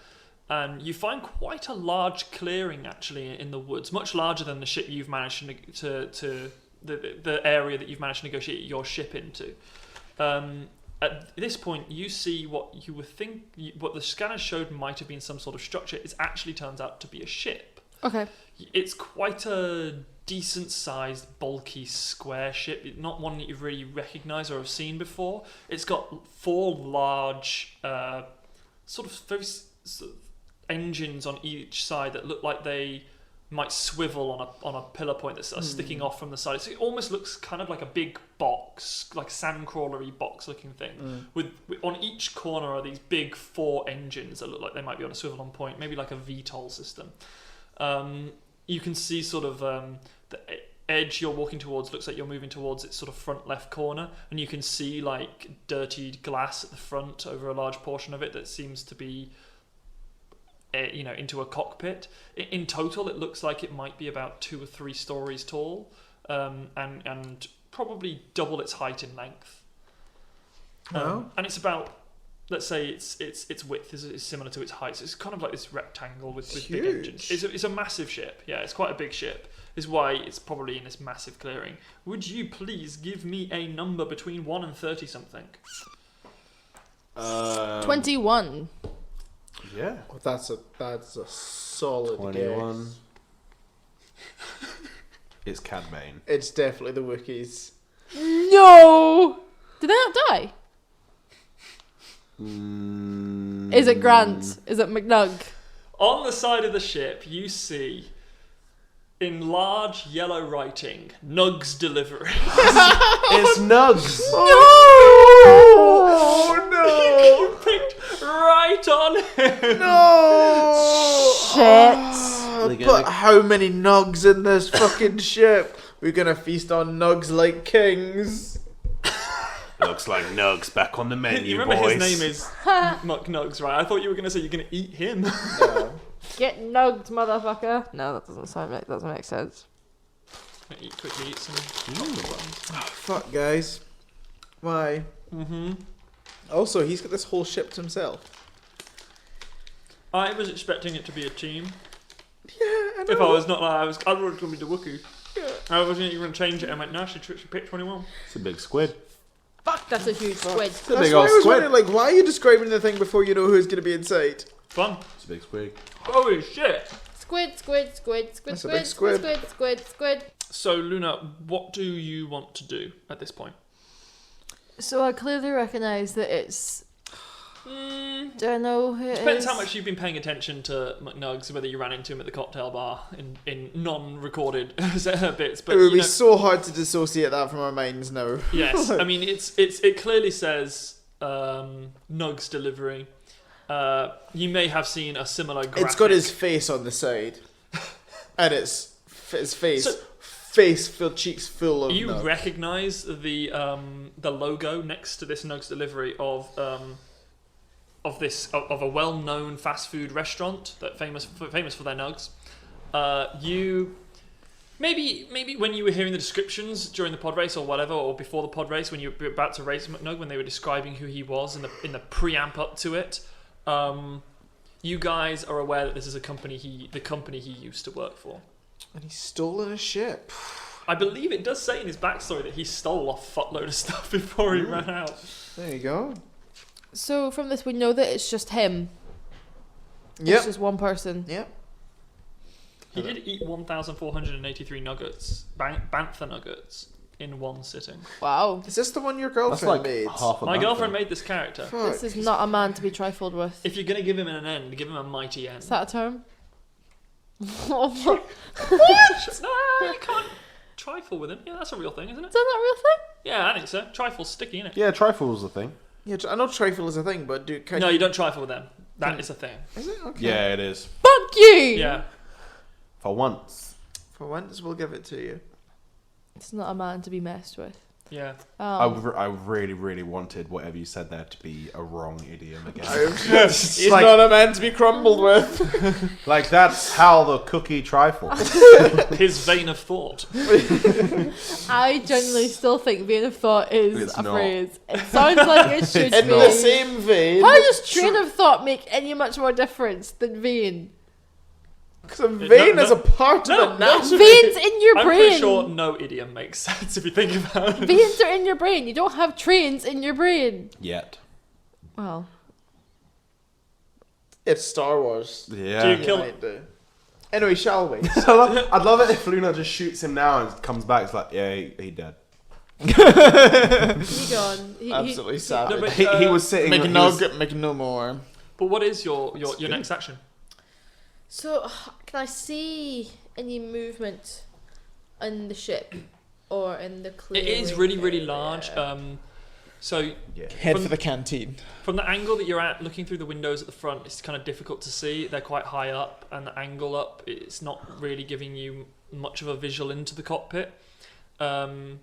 and you find quite a large clearing actually in the woods, much larger than the ship you've managed to the area that you've managed to negotiate your ship into. At this point, you see what you would think, what the scanner showed might have been some sort of structure. It actually turns out to be a ship. Okay. It's quite a decent-sized, bulky, square ship. Not one that you've really recognised or have seen before. It's got 4 large, sort of engines on each side that look like they might swivel on a pillar point that's sticking off from the side. So it almost looks kind of like a big box, like sandcrawlery box-looking thing. With on each corner are these big 4 engines that look like they might be on a swivel on point, maybe like a VTOL system. You can see sort of the edge you're walking towards looks like you're moving towards its sort of front left corner, and you can see like dirtied glass at the front over a large portion of it that seems to be into a cockpit. In total, it looks like it might be about 2 or 3 stories tall, and probably double its height in length. And it's about, let's say its width is similar to its height. So it's kind of like this rectangle with big engines. It's a massive ship. Yeah, it's quite a big ship. Is why it's probably in this massive clearing. Would you please give me a number between 1 and 30 something? 21. Yeah. Well, that's a solid 21. guess. It's Cad Bane. It's definitely the Wookiees. No! Did they not die? Is it Grant? Is it McNug? On the side of the ship, you see, in large yellow writing, Nugs delivery. It's Nugs! Oh no! You picked right on him. No! Shit. But how many nugs in this fucking ship? We're gonna feast on nugs like kings. Looks like Nugs back on the menu, You remember boys. his name is Muck Nugs, right? I thought you were going to say you're going to eat him. Yeah. Get nugged, motherfucker. No, that doesn't sound right. That doesn't make sense. Quickly eat some chocolate buns. Fuck, guys. Why? Also, he's got this whole ship to himself. I was expecting it to be a team. Yeah, I know. If I was not, I was going to be the Wookiee. Yeah. I wasn't even going to change it. I went, no, she picked 21. It's a big squid. Fuck, that's a huge squid. It's a That's big why old I was squid. wondering, like, why are you describing the thing before you know who's going to be inside? Fun. It's a big squid. Holy shit. Squid. That's a big squid. So, Luna, what do you want to do at this point? So I clearly recognise that it's. Do I know who it Depends is? how much you've been paying attention to McNugg's, whether you ran into him at the cocktail bar in non-recorded bits. But It would you be know, so hard to dissociate that from our minds now. yes, I mean it clearly says Nugs delivery. You may have seen a similar graphic. It's got his face on the side. And it's his face. So- face filled, cheeks full of You nugs. recognise the logo next to this Nugs delivery of a well-known fast food restaurant that famous for their nugs. You maybe when you were hearing the descriptions during the pod race or whatever, or before the pod race when you were about to race McNug, when they were describing who he was in the preamp up to it, you guys are aware that this is the company he used to work for. And he's stolen a ship. I believe it does say in his backstory that he stole a fuckload of stuff before he ran out. There you go. So from this, we know that it's just him. Yep. It's just one person. Yep. He did eat 1,483 nuggets, bantha nuggets, in one sitting. Wow. Is this the one your That's girlfriend like made? half a My bantha. girlfriend made this character. Fuck. This is not a man to be trifled with. If you're going to give him an end, give him a mighty end. Is that a term? No, you can't trifle with him. Yeah, that's a real thing, isn't it? Is that not a real thing? Yeah, I think so. Trifle's sticky, isn't it? Yeah, trifle's a thing. Yeah, I know trifle is a thing, but No, you don't trifle with them. That is a thing. Is it? Okay. Yeah, it is. Fuck you! Yeah. For once. For once, we'll give it to you. It's not a man to be messed with. Yeah. I really, really wanted whatever you said there to be a wrong idiom again. He's like- not a man to be crumbled with. Like, that's how the cookie trifles. His vein of thought. I genuinely still think vein of thought is It's a not. phrase. It sounds like it should In be. the same vein. How does train of thought make any much more difference than vein? Because a vein is a part No, of anatomy. Veins in your I'm brain. pretty sure no idiom makes sense if you think about it. Veins are in your brain. You don't have trains in your brain. Yet. Well, It's Star Wars. Yeah. Do you You kill might do. Anyway, shall we? I'd love it if Luna just shoots him now and comes back. It's like, yeah, he dead. he gone. Absolutely savage. No, but- He was sitting. Make he no, was- make no more. But what is your next action? So, can I see any movement in the ship or in the clearing? It is really, really area? large. So Yeah. Head From- for the canteen. from the angle that you're at, looking through the windows at the front, it's kind of difficult to see. They're quite high up, and the angle up, it's not really giving you much of a visual into the cockpit. It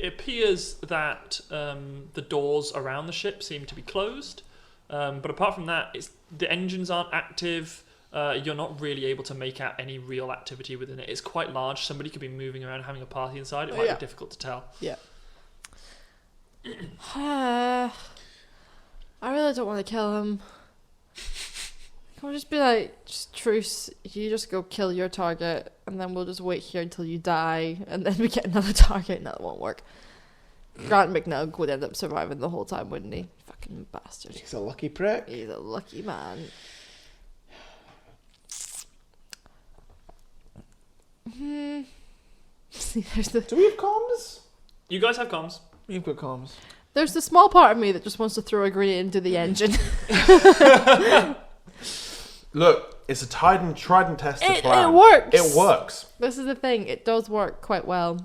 appears that the doors around the ship seem to be closed, but apart from that, the engines aren't active. You're not really able to make out any real activity within it. It's quite large. Somebody could be moving around, having a party inside. It might Yeah. be difficult to tell. Yeah. I really don't want to kill him. Can we just be like, just truce, you just go kill your target, and then we'll just wait here until you die, and then we get another target, and that won't work. Grant McNug would end up surviving the whole time, wouldn't he? Fucking bastard. He's a lucky prick. He's a lucky man. See, Do we have comms? You guys have comms. We've got comms. there's the small part of me that just wants to throw a grenade into the engine. Look, it's a tried and tested It plan. works. It works. This is the thing, it does work quite well.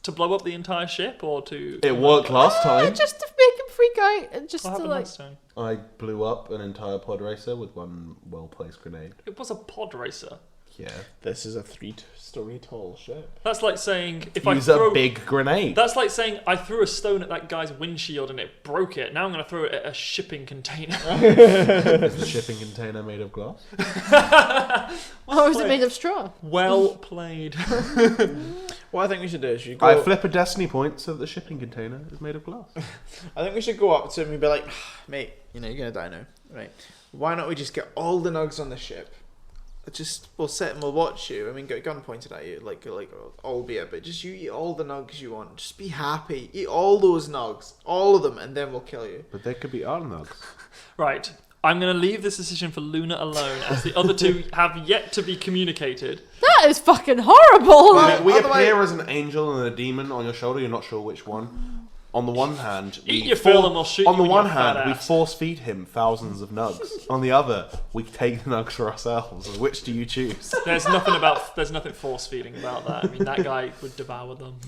To blow up the entire ship, or to... It worked last time. Just to make him freak out, and just What to happened like. last time? I blew up an entire pod racer with one well-placed grenade. It was a pod racer. Yeah. This is a 3-story tall ship. That's like saying if Use I throw... a big grenade. That's like saying I threw a stone at that guy's windshield and it broke it. Now I'm going to throw it at a shipping container. Is the shipping container made of glass? Oh, is it made of straw? Well played. What I think we should do is you go. I flip a destiny point so that the shipping container is made of glass. I think we should go up to him and be like, mate, you're gonna die now, right? Why not we just get all the nugs on the ship, we'll sit and we'll watch you. I mean, get a gun pointed at you, like albeit, but just you eat all the nugs you want. Just be happy. Eat all those nugs, all of them, and then we'll kill you. But they could be our nugs. Right. I'm going to leave this decision for Luna alone, as the other two have yet to be communicated. That is fucking horrible. Well, We otherwise- appear as an angel and a demon on your shoulder. You're not sure which one. On the one hand, Eat your fill and we'll shoot on you the in one your hand, fat we ass. force feed him thousands of nugs. On the other, we take the nugs for ourselves. Which do you choose? There's nothing force feeding about that. I mean, that guy would devour them.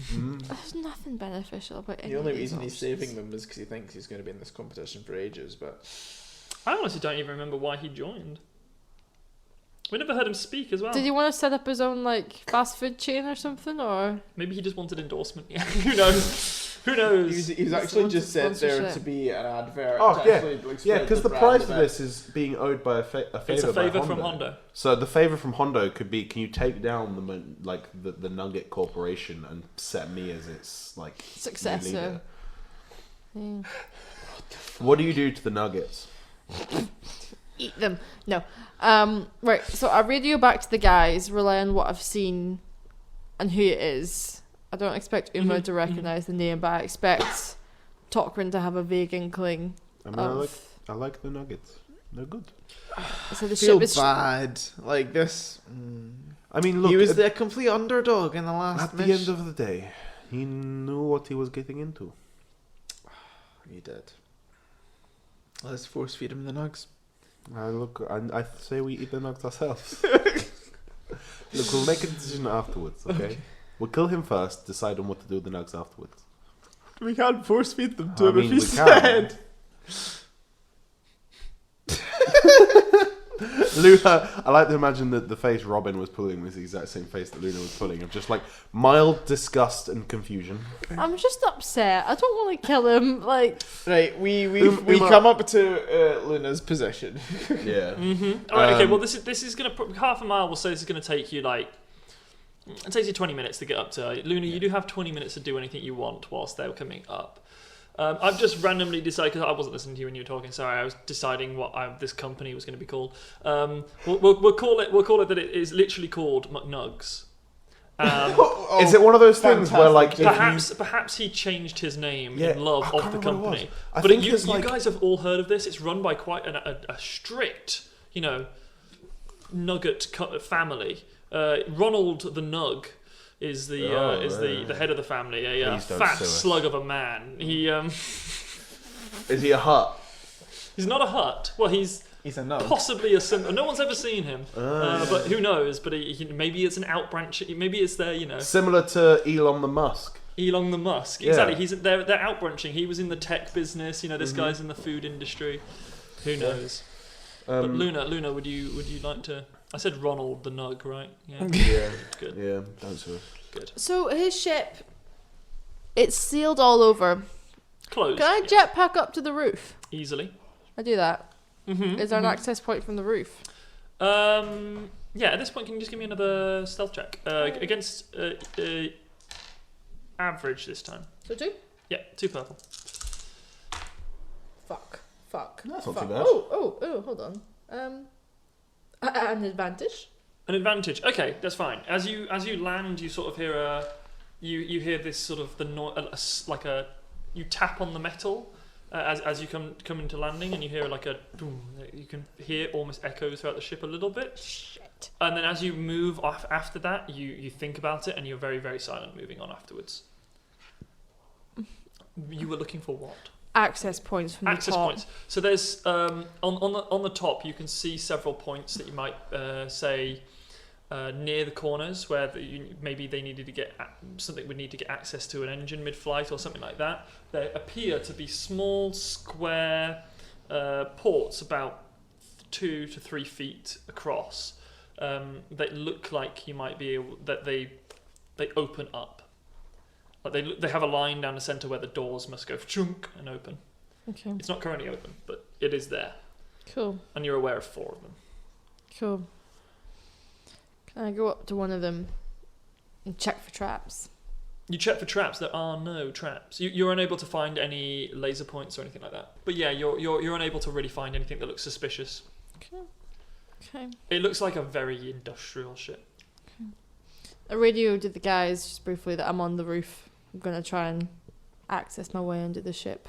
There's nothing beneficial about any The only of these reason he's options. saving them is because he thinks he's going to be in this competition for ages. But I honestly don't even remember why he joined. We never heard him speak as well. Did he want to set up his own like fast food chain or something, or Maybe he just wanted endorsement. Yeah, who knows? Who knows? he was actually just sent there Sponsorship. to be an advert. Oh, to yeah. actually, like, Yeah, spread because the brand prize a for bit. this is being owed by a favor. It's a by favour from Hondo. So the favor from Hondo could be: can you take down the Nugget Corporation and set me as its like successor? leader? Yeah. What do you do to the Nuggets? Eat them. No. Right. So I radio back to the guys, rely on what I've seen and who it is. I don't expect Uma to recognise the name, but I expect Tokrin to have a vague inkling. I mean, I like the Nuggets. They're good. So the Feel ship is. bad like this. I mean, look. He was the complete underdog in the last at the end of the day, he knew what he was getting into. He did. Let's force feed him the nugs. I say we eat the nugs ourselves. Look, we'll make a decision afterwards, okay? We'll kill him first, decide on what to do with the nugs afterwards. We can't force feed them to him if he's dead. Luna, I like to imagine that the face Robin was pulling was the exact same face that Luna was pulling, of just like mild disgust and confusion. I'm just upset. I don't want to kill him. Like, Right, we Uma- come up to Luna's position. Yeah. All right. Okay. Well, this is gonna half a mile. We'll say this is gonna take you like. It takes you 20 minutes to get up to Luna. You do have 20 minutes to do anything you want whilst they're coming up. I've just randomly decided, because I wasn't listening to you when you were talking. Sorry, I was deciding what this company was going to be called. We'll call it that it is literally called McNugs. Is it one of those things where like Perhaps he changed his name Yeah, in love I of can't the remember what it company. was. I But think you it's like- guys have all heard of this. It's run by quite a strict, nugget family. Ronald the Nug is the head of the family. A Please don't fat sue us. slug of a man. is he a hut? He's not a hut. Well, he's He's a nug. possibly a symbol. No one's ever seen him, but who knows? But maybe it's an outbranch. Maybe it's their, Similar to Elon the Musk. Elon the Musk. Yeah. Exactly. They're outbranching. He was in the tech business. This guy's in the food industry. Who knows? But Luna, would you like to? I said Ronald the Nug, right? Yeah. Yeah. Good. Yeah, don't sue us. Good. so his ship, it's sealed all over. Closed. Can I yes. jetpack up to the roof? Easily. I do that. Mm-hmm. Is there an access point from the roof? Yeah. At this point, can you just give me another stealth check against average this time? So 2? Yeah, 2 purple. Fuck. That's not fuck. too bad. Oh, hold on. An advantage. An advantage. Okay, that's fine. As you land, you sort of hear you hear this sort of the noise, you tap on the metal as you come into landing, and you hear like a boom. You can hear almost echoes throughout the ship a little bit. Shit. And then as you move off after that, you think about it, and you're very, very silent moving on afterwards. You were looking for what? Access points from Access the top. points. So there's on the top you can see several points that you might say near the corners where maybe they needed to get something would need to get access to an engine mid-flight or something like that. They appear to be small square ports about 2 to 3 feet across. That look like you might be able they open up. Like they have a line down the centre where the doors must go chunk and open. Okay. It's not currently open, but it is there. Cool. And you're aware of 4 of them. Cool. Can I go up to one of them and check for traps? You check for traps. There are no traps. You're unable to find any laser points or anything like that. But yeah, you're unable to really find anything that looks suspicious. Okay. Okay. It looks like a very industrial ship. I radioed to the guys just briefly that I'm on the roof. I'm gonna try and access my way under the ship.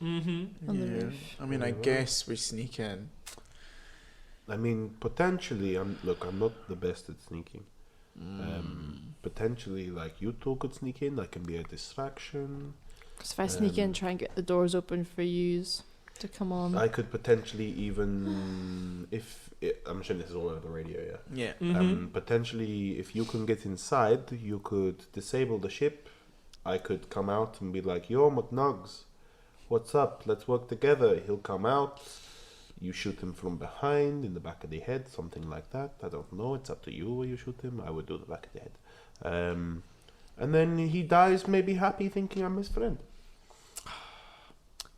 Mm-hmm. On the roof. I mean, I guess we sneak in. I mean, potentially, I'm not the best at sneaking. Potentially, like, you two could sneak in. That can be a distraction. Because if I sneak in, try and get the doors open for yous to come on. I could potentially even, I'm assuming this is all over the radio, yeah. Yeah. Mm-hmm. Potentially, if you can get inside, you could disable the ship. I could come out and be like, "Yo, McNugs, what's up? Let's work together." He'll come out. You shoot him from behind, in the back of the head, something like that. I don't know. It's up to you where you shoot him. I would do the back of the head. And then he dies, maybe happy, thinking I'm his friend.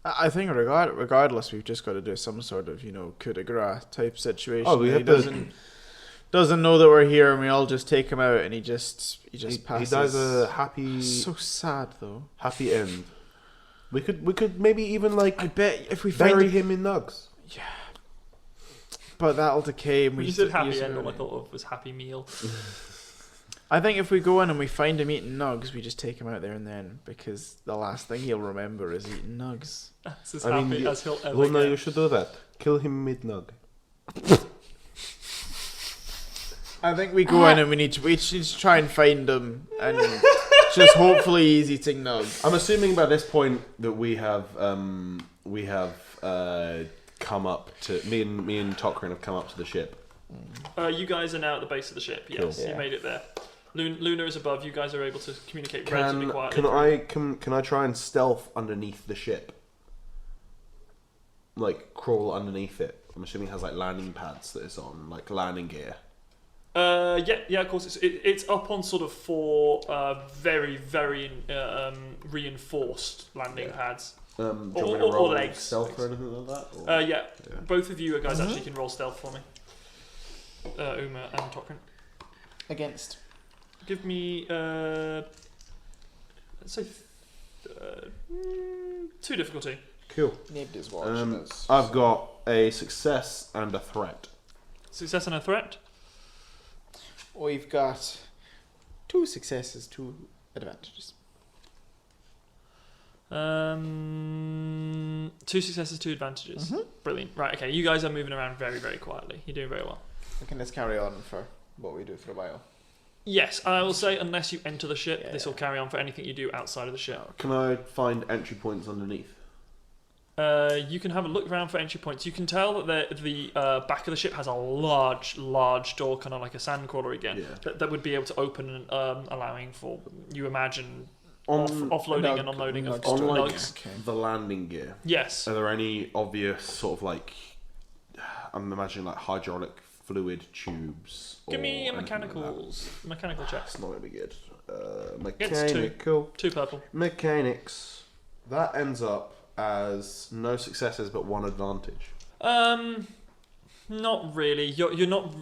I think regardless, we've just got to do some sort of, coup de grace type situation. Oh, we he have to- doesn't know that we're here, and we all just take him out, and he just He passes. dies a happy, So sad, though. happy end. We could maybe even like I bet if we bury find him in nugs. but that'll decay. And When we you said use happy it end, all I already. thought of was happy meal. I think if we go in and we find him eating nugs, we just take him out there and then, because the last thing he'll remember is eating nugs. That's as I mean, happy you- as he'll ever Well, no, get. you should do that. Kill him mid nug. I think we go in and we need to try and find him, and just hopefully he's eating nugs. I'm assuming by this point that we have come up to me and Tokrin have come up to the ship. You guys are now at the base of the ship. Yes, Cool. you made it there. Luna is above. You guys are able to communicate relatively quietly. Can I try and stealth underneath the ship? Like crawl underneath it. I'm assuming it has like landing pads that it's on, like landing gear. Yeah, of course. It's up on sort of 4 very, very reinforced landing pads. Do you Or- want me to or roll legs. stealth or anything like that? Or? Yeah, both of you guys actually can roll stealth for me. Uma and Tokrin. Against. Give me, let's say, 2 difficulty. Cool. Nibd is watching us. I've got a success and a threat. Success and a threat. We've got 2 successes, 2 advantages. 2 successes, 2 advantages. Brilliant. Right, okay. You guys are moving around very, very quietly. You're doing very well. Okay, let's carry on for what we do for a while. Yes, I will say unless you enter the ship, Yeah. this will carry on for anything you do outside of the ship. Can I find entry points underneath? You can have a look around for entry points. You can tell that the back of the ship has a large door, kind of like a sandcrawler again, Yeah. that would be able to open and allowing for, you imagine, On offloading and unloading of on like nugs. Okay. the landing gear. Yes. Are there any obvious sort of like, I'm imagining like hydraulic fluid tubes? Give me a or anything like that? mechanical check. That's not gonna be good. Gets 2. Mechanical 2 purple. mechanics. That ends up as no successes but 1 advantage. Not really. You're not.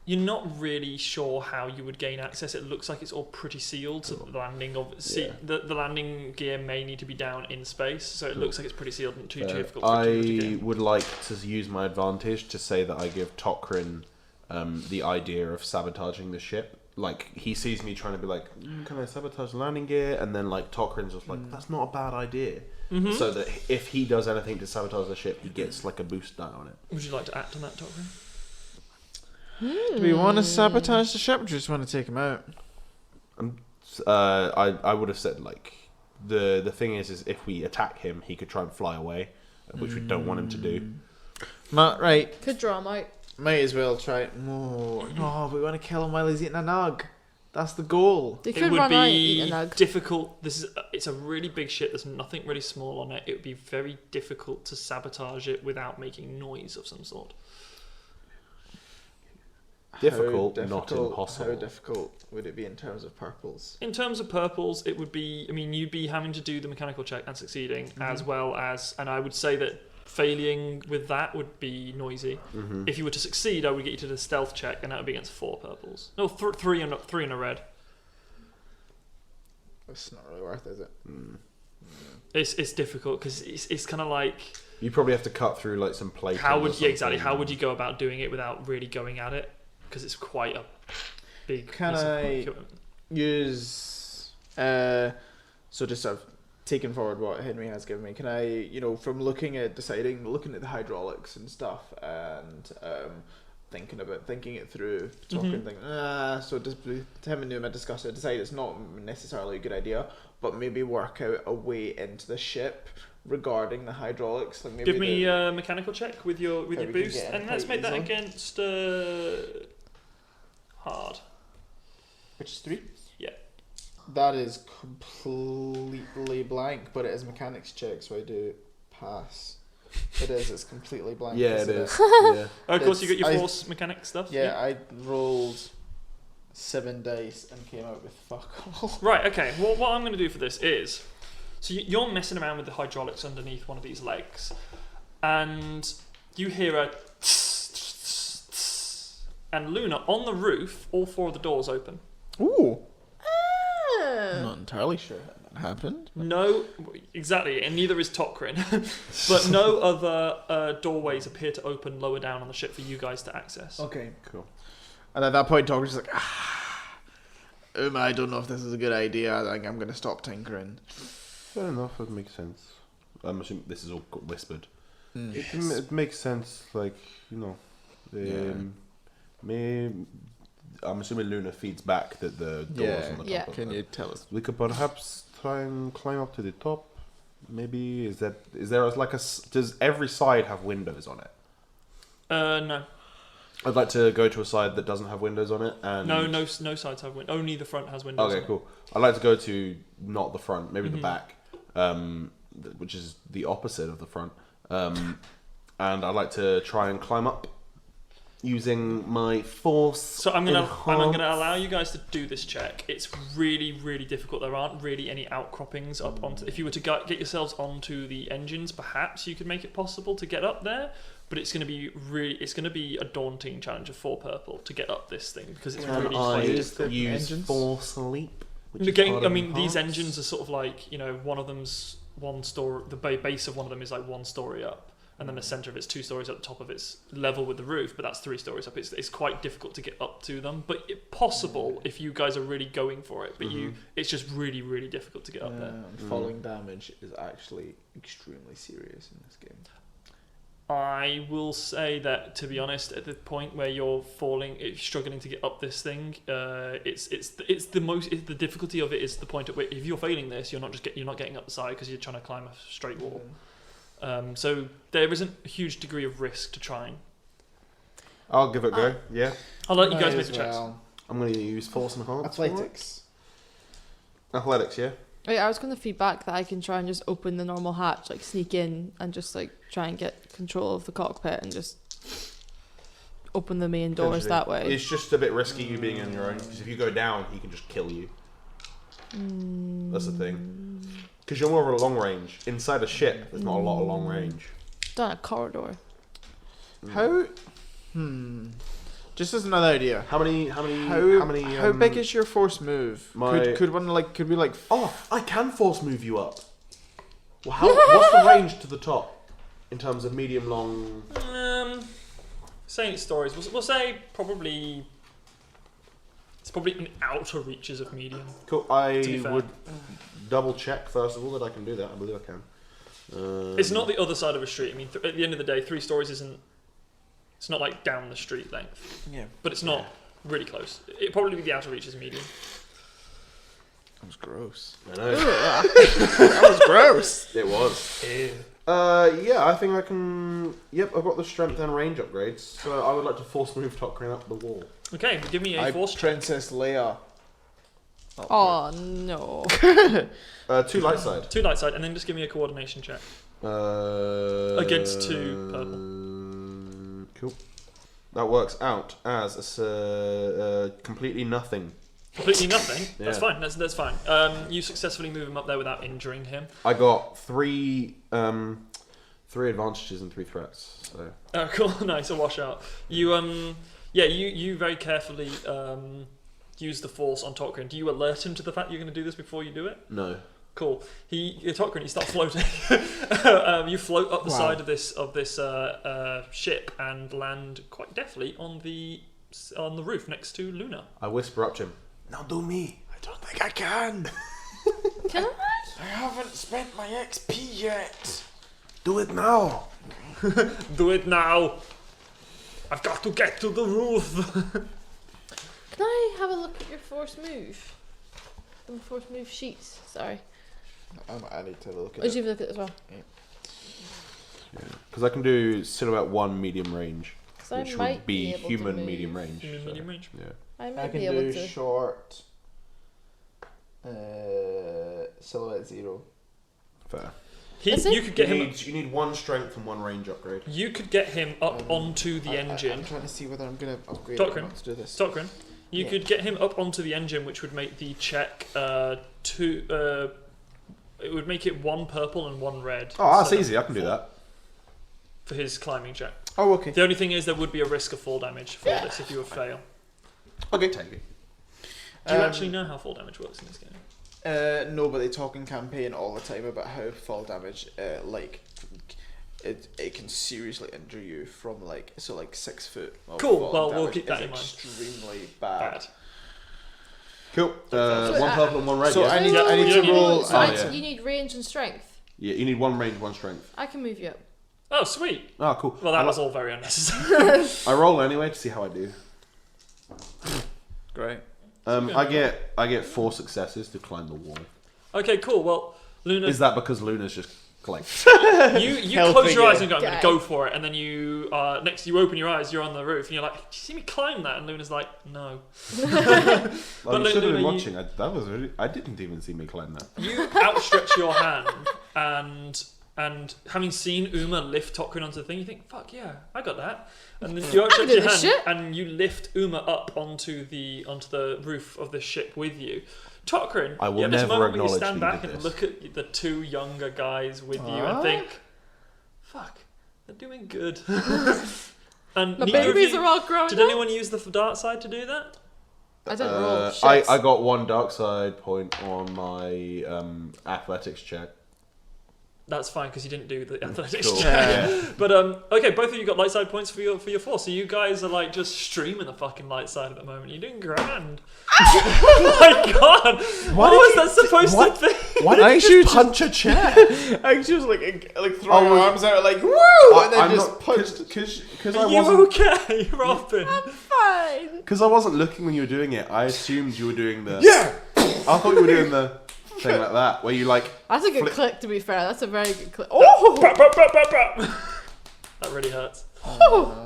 You're not really sure how you would gain access. It looks like it's all pretty sealed. So the landing of the landing gear may need to be down in space. So it looks like it's pretty sealed and too difficult for you to I gain. would like to use my advantage to say that I give Tokrin the idea of sabotaging the ship. Like, he sees me trying to be like, can I sabotage the landing gear? And then, like, Tokrin's just like, that's not a bad idea. Mm-hmm. So that if he does anything to sabotage the ship, he gets, like, a boost die on it. Would you like to act on that, Tokrin? Do we want to sabotage the ship, or just want to take him out? I would have said, like, the thing is if we attack him, he could try and fly away, which we don't want him to do. Right. Could draw him out. Might as well try. No, we want to kill him while he's eating a nug. That's the goal. They It could would run out and eat be a nug. difficult. It's a really big ship. There's nothing really small on it. It would be very difficult to sabotage it without making noise of some sort. Difficult, not impossible. How difficult would it be in terms of purples? In terms of purples, it would be. I mean, you'd be having to do the mechanical check and succeeding, as well as, and I would say that failing with that would be noisy. Mm-hmm. If you were to succeed, I would get you to the stealth check, and that would be against 4 purples. No, 3 and a red. It's not really worth it, is it? It's difficult because it's kind of like You probably have to cut through like some plating. How would you go about doing it without really going at it? Because it's quite a big. Can piece of I equipment. use so just sort of taking forward what Henry has given me, can I, from looking at the hydraulics and stuff and thinking it through, talking, thinking, so just him and Numa discuss it, decide it's not necessarily a good idea, but maybe work out a way into the ship regarding the hydraulics. Like maybe give me a mechanical check with your we can boost, get and let's quite make that easily. against hard. which is 3. Yeah. That is completely blank, but it is mechanics check, so I do pass. It's completely blank. Yeah, isn't it is. Yeah. Oh, of course, you got your I- force mechanic stuff. Yeah, I rolled 7 dice and came out with fuck all. Right. Okay. Well, what I'm going to do for this is, so you're messing around with the hydraulics underneath one of these legs, and you hear a and Luna on the roof. All 4 of the doors open. Ooh. I'm not entirely sure how that happened. No, exactly, and neither is Tokrin. But no other doorways appear to open lower down on the ship for you guys to access. Okay. Cool. And at that point, Tokrin's like, I don't know if this is a good idea. I think I'm going to stop tinkering. Fair enough. It makes sense. I'm assuming this is all whispered. Yes. It makes sense. Like I'm assuming Luna feeds back that the doors on the top. Yeah. Of Can it. you tell us? We could perhaps try and climb up to the top. Maybe is there like does every side have windows on it? No. I'd like to go to a side that doesn't have windows on it. And No sides have windows. Only the front has windows. Okay, on it. cool. I'd like to go to not the front, maybe the Mhm. back, which is the opposite of the front. And I'd like to try and climb up using my force. So I'm gonna enhance- allow you guys to do this check. It's really, really difficult. There aren't really any outcroppings up onto. If you were to get yourselves onto the engines, perhaps you could make it possible to get up there. But it's going to be a daunting challenge of 4 purple to get up this thing because it's Can really I quite use the use engines? force leap? which is Again, part I of mean, these enhance? engines are sort of like, one of them's one story. The base of one of them is like 1 story up, and then the center of it's 2 stories at the top of its level with the roof. But that's 3 stories up. It's quite difficult to get up to them, but possible if you guys are really going for it. But it's just really, really difficult to get up there. Falling damage is actually extremely serious in this game. I will say that, to be honest, at the point where you're struggling to get up this thing, the difficulty of it is the point at which if you're failing this, you're not getting up the side because you're trying to climb a straight wall. So there isn't a huge degree of risk to trying. I'll give it a go. Yeah, I'll let you guys Might make as the checks. well. I'm going to use force enhance. Athletics. Athletics, yeah. Wait, I was going to feedback that I can try and just open the normal hatch, like sneak in and just like try and get control of the cockpit and just open the main doors Potentially. that way. It's just a bit risky you being on your own because if you go down, he can just kill you. That's the thing. Because you're more of a long range. Inside a ship, there's not a lot of long range. Down a corridor. How? Just as another idea. How many? How big is your force move? my- Could we like? Oh, I can force move you up. Well, what's the range to the top in terms of medium, long? Saying it's stories, we'll say probably. It's probably in outer reaches of medium. Cool. To be I fair. would double check first of all that I can do that. I believe I can. It's not the other side of a street. I mean, at the end of the day, 3 stories isn't. It's not like down the street length, Yeah, but it's not really close. It'd probably be the outer reaches of medium. that was gross. I know. That was gross. It was. Yeah, I think I can. Yep, I've got the strength and range upgrades, so I would like to force move Tokrin up the wall. Okay, give me a force check. Princess Leia. Oh no. 2 light side. 2 light side, and then just give me a coordination check. Against 2 purple. Cool. That works out as completely nothing. Completely nothing. That's Yeah. fine. That's fine. You successfully move him up there without injuring him. I got 3 advantages and 3 threats. So Oh, cool. Nice. A washout. You you very carefully use the force on Tokrin. Do you alert him to the fact you're going to do this before you do it? no. Cool. Tokrin, you start floating. You float up the side of this ship and land quite deftly on the roof next to Luna. I whisper up to him. Now do me. I don't think I can. Can I? I haven't spent my XP yet. Do it now. Do it now. I've got to get to the roof. Can I have a look at your force move? The force move sheets. Sorry. I need to look at Or did it. you look at it as well? Because I can do silhouette 1 medium range, Because I which might would be able to human move. medium range. Human so, medium range. Yeah. I I might can be able do to. short. Silhouette 0. Fair. You could get him. You need 1 strength and 1 range upgrade. You could get him up onto the engine. I'm trying to see whether I'm gonna upgrade Tokrin. or not to do this. Tokrin, you Yeah. could get him up onto the engine, which would make the check it would make it 1 purple and 1 red. Oh, that's So easy. I can do that. for his climbing check. Oh, okay. The only thing is there would be a risk of fall damage for this if you would fail. Okay. Take it. Do you actually know how fall damage works in this game? No, but they talk in campaign all the time about how fall damage, it can seriously injure you from 6 foot. Of Cool, fall well, we'll damage keep that is in mind. Extremely bad. Bad. Cool. So, 1 purple and 1 red. So yeah? I need Yeah, I need you to don't roll. So Oh, I- yeah. you need range and strength. Yeah, you need 1 range, 1 strength. I can move you up. Oh, sweet. Oh, cool. Well, that was all very unnecessary. I roll anyway to see how I do. Great. I get 4 successes to climb the wall. Okay, cool. Well, Luna, Is that because Luna's just like? you Helping close your eyes you. and go, I'm going to Okay. go for it. And then you open your eyes, you're on the roof, and you're like, did you see me climb that? And Luna's like, no. Well, But you should have Luna, been you- watching. I didn't even see me climb that. You outstretch your hand, and having seen Uma lift Tokrin onto the thing, you think, fuck yeah, I got that. And then you outstretch do your this hand, shit. and you lift Uma up onto the roof of the ship with you. Tokrin, I will you have this never moment where you acknowledge stand that you back did and this. look at the 2 younger guys with you and think, fuck, they're doing good. And My neither of babies you, are all grown did up. anyone use the dark side to do that? I didn't roll. Shit. I got 1 dark side point on my athletics check. That's fine because you didn't do the athletics Cool. check. Yeah. But okay, both of you got light side points for your force. So you guys are like just streaming the fucking light side at the moment. You're doing grand. Oh my god! What was that supposed to be? Why did I you should just punch a chair? I just was like throwing Oh, my well, arms out like woo, and then I'm just not punched. because Are I you wasn't okay, Robin? Fine. because I wasn't looking when you were doing it. I assumed you were doing the. Yeah. I thought you were doing the thing like that, where you like. That's a good Flip. click, to be fair. That's a very good click. Oh! Brap, brap, brap, brap, brap. That really hurts.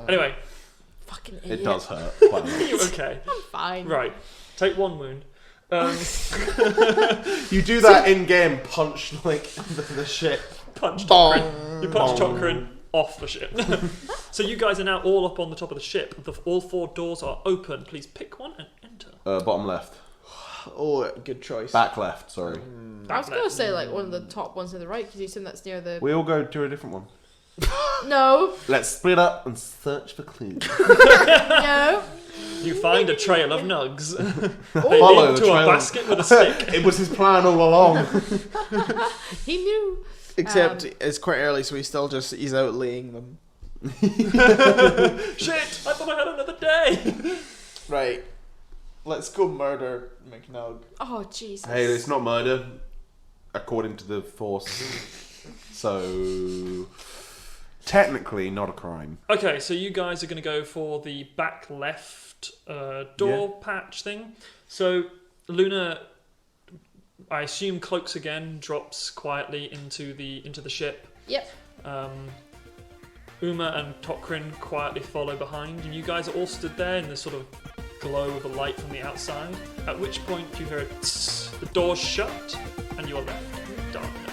Anyway, Fucking idiot. It does hurt. Quite a lot. you okay? I'm fine. Right. Take 1 wound. You do that in game. Punch like the shit. Punch Bong. Tokrin. You punch Tokrin off the ship. So you guys are now all up on the top of the ship. All 4 doors are open. Please pick one and enter. Bottom left. Oh, good choice. Back left. Sorry. I was going to say like one of the top ones to the right because you assume that's near the... We all go to a different one. No. Let's split up and search for clues. No. You find a trail of nugs. They Follow lead the to a trail. basket with a stick. It was his plan all along. He knew. Except it's quite early, so he's out laying them. Shit! I thought I had another day. Right. Let's go murder McNug. Oh, Jesus. Hey, it's not murder, according to the Force. So, technically, not a crime. Okay, so you guys are going to go for the back left door patch thing. So Luna, I assume cloaks again, drops quietly into the ship. Yep. Uma and Tokrin quietly follow behind, and you guys are all stood there in this sort of glow of the light from the outside. At which point you hear a tss, the doors shut, and you are left in darkness.